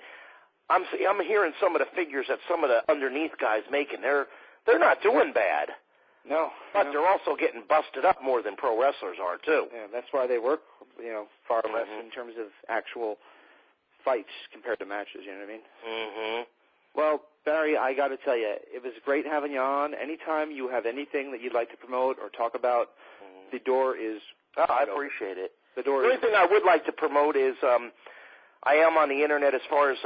I'm hearing some of the figures that some of the underneath guys making. They're not doing bad. No. But they're also getting busted up more than pro wrestlers are, too. Yeah, that's why they work, far less in terms of actual fights compared to matches, you know what I mean? Mm-hmm. Well, Barry, I got to tell you, it was great having you on. Anytime you have anything that you'd like to promote or talk about, the door is I appreciate it. The only thing I would like to promote is I am on the Internet as far as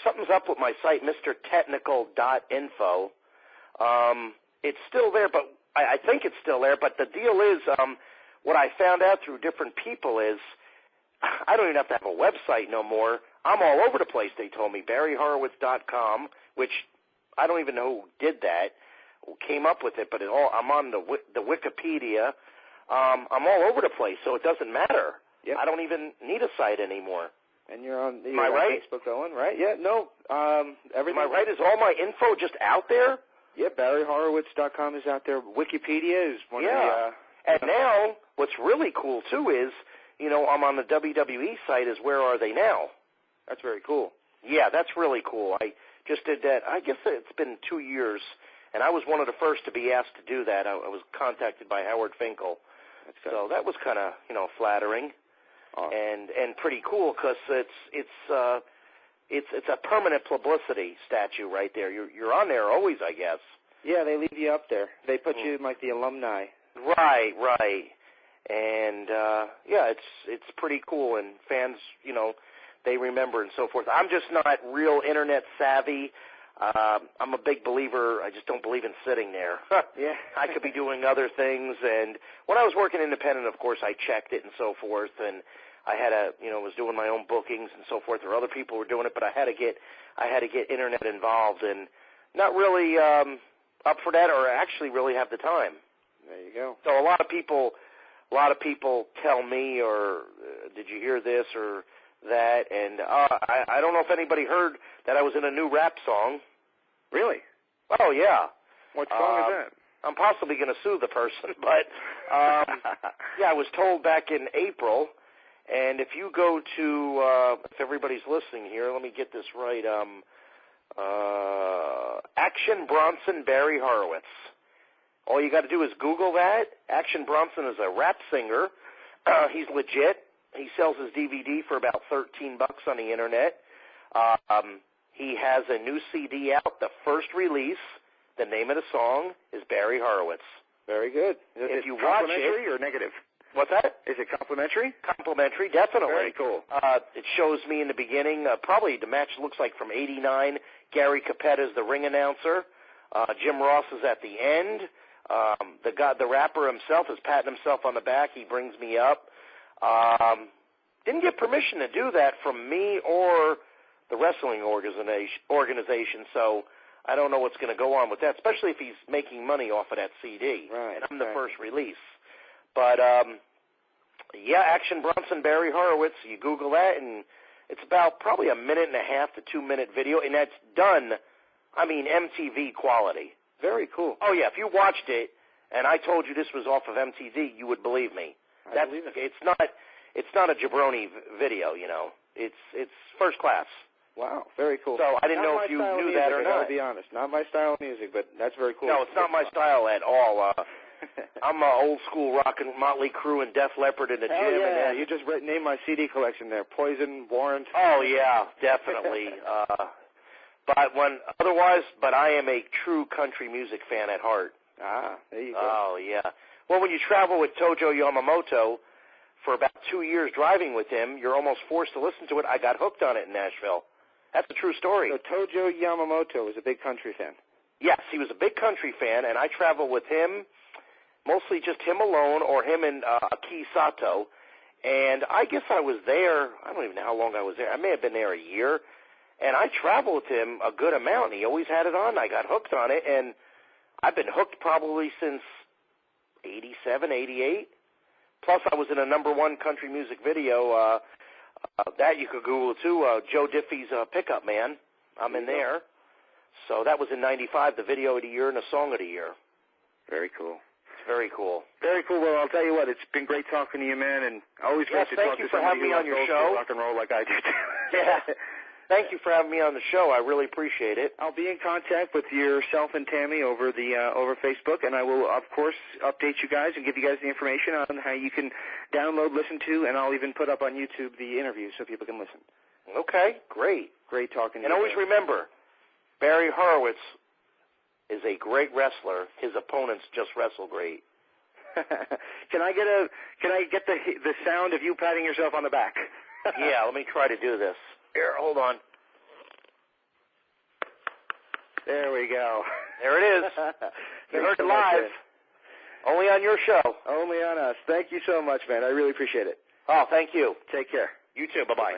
something's up with my site, MrTechnical.info. It's still there, but I think it's still there. But the deal is what I found out through different people is I don't even have to have a website no more. I'm all over the place, they told me. BarryHorowitz.com, which I don't even know who did that, who came up with it, but I'm on the Wikipedia. I'm all over the place, so it doesn't matter. Yep. I don't even need a site anymore. And you're on right? Facebook going, right? Yeah, no. Everything. Am I right? Is all my info just out there? Yeah, BarryHorowitz.com is out there. Wikipedia is one of the... And now, what's really cool, too, is, I'm on the WWE site is Where Are They Now? That's very cool. Yeah, that's really cool. I just did that. I guess it's been 2 years, and I was one of the first to be asked to do that. I was contacted by Howard Finkel. So that was kind of, flattering and pretty cool because it's a permanent publicity statue right there. You're on there always, I guess. Yeah, they leave you up there. They put you in like the alumni. Right. And it's pretty cool, and fans, they remember and so forth. I'm just not real internet savvy. I'm a big believer. I just don't believe in sitting there. Yeah. I could be doing other things. And when I was working independent, of course, I checked it and so forth. And I had was doing my own bookings and so forth, or other people were doing it. But I had to get internet involved, and not really up for that, or actually really have the time. There you go. So a lot of people tell me, or did you hear this or that? And I don't know if anybody heard that I was in a new rap song. Really? Oh, yeah. What song is that? I'm possibly going to sue the person, but I was told back in April, and if you go to, if everybody's listening here, let me get this right, Action Bronson Barry Horowitz. All you got to do is Google that. Action Bronson is a rap singer. He's legit. He sells his DVD for about $13 on the Internet. He has a new CD out. The first release, the name of the song is Barry Horowitz. Very good. If you watch it, complimentary or negative? What's that? Is it complimentary? Complimentary, definitely. Very cool. It shows me in the beginning, probably the match looks like from '89. Gary Capetta is the ring announcer. Jim Ross is at the end. The rapper himself is patting himself on the back. He brings me up. Didn't get permission to do that from me or the wrestling organization, so I don't know what's going to go on with that, especially if he's making money off of that CD. Right, and I'm the first release. But, Action Bronson Barry Horowitz, you Google that, and it's about probably a 1.5 to 2 minute video, and that's done, MTV quality. Very cool. Oh, yeah, if you watched it and I told you this was off of MTV, you would believe me. I believe it. It's not a jabroni video, It's first class. Wow, very cool. So I didn't know if you knew that or not. I gotta be honest, not my style of music, but that's very cool. No, it's not my style at all. I'm old school rockin' Motley Crue and Def Leppard in the gym. Yeah, and you just named my CD collection there. Poison, Warrant. Oh yeah, definitely. But I am a true country music fan at heart. Ah, there you go. Oh yeah. Well, when you travel with Tojo Yamamoto for about 2 years driving with him. You're almost forced to listen to it. I got hooked on it in Nashville. That's a true story. So Tojo Yamamoto was a big country fan. Yes, he was a big country fan, and I traveled with him, mostly just him alone or him and Aki Sato. And I guess I was there, I don't even know how long I was there. I may have been there a year. And I traveled with him a good amount. He always had it on. I got hooked on it, and I've been hooked probably since 87, 88. Plus, I was in a #1 country music video. That you could Google, too, Joe Diffie's Pickup Man. I'm in there. So that was in 95, the video of the year and the song of the year. Very cool. It's very cool. Very cool. Well, I'll tell you what, it's been great talking to you, man, and always great to talk to somebody who loves rock and roll like I do, too. Yeah. Thank you for having me on the show. I really appreciate it. I'll be in contact with yourself and Tammy over Facebook, and I will, of course, update you guys and give you guys the information on how you can download, listen to, and I'll even put up on YouTube the interview so people can listen. Okay, great. Great talking to you. And always remember, Barry Horowitz is a great wrestler. His opponents just wrestle great. Can I get the sound of you patting yourself on the back? Yeah, let me try to do this. Here, hold on. There we go. There it is. You heard it live. Only on your show. Only on us. Thank you so much, man. I really appreciate it. Oh, thank you. Take care. You too. Bye-bye.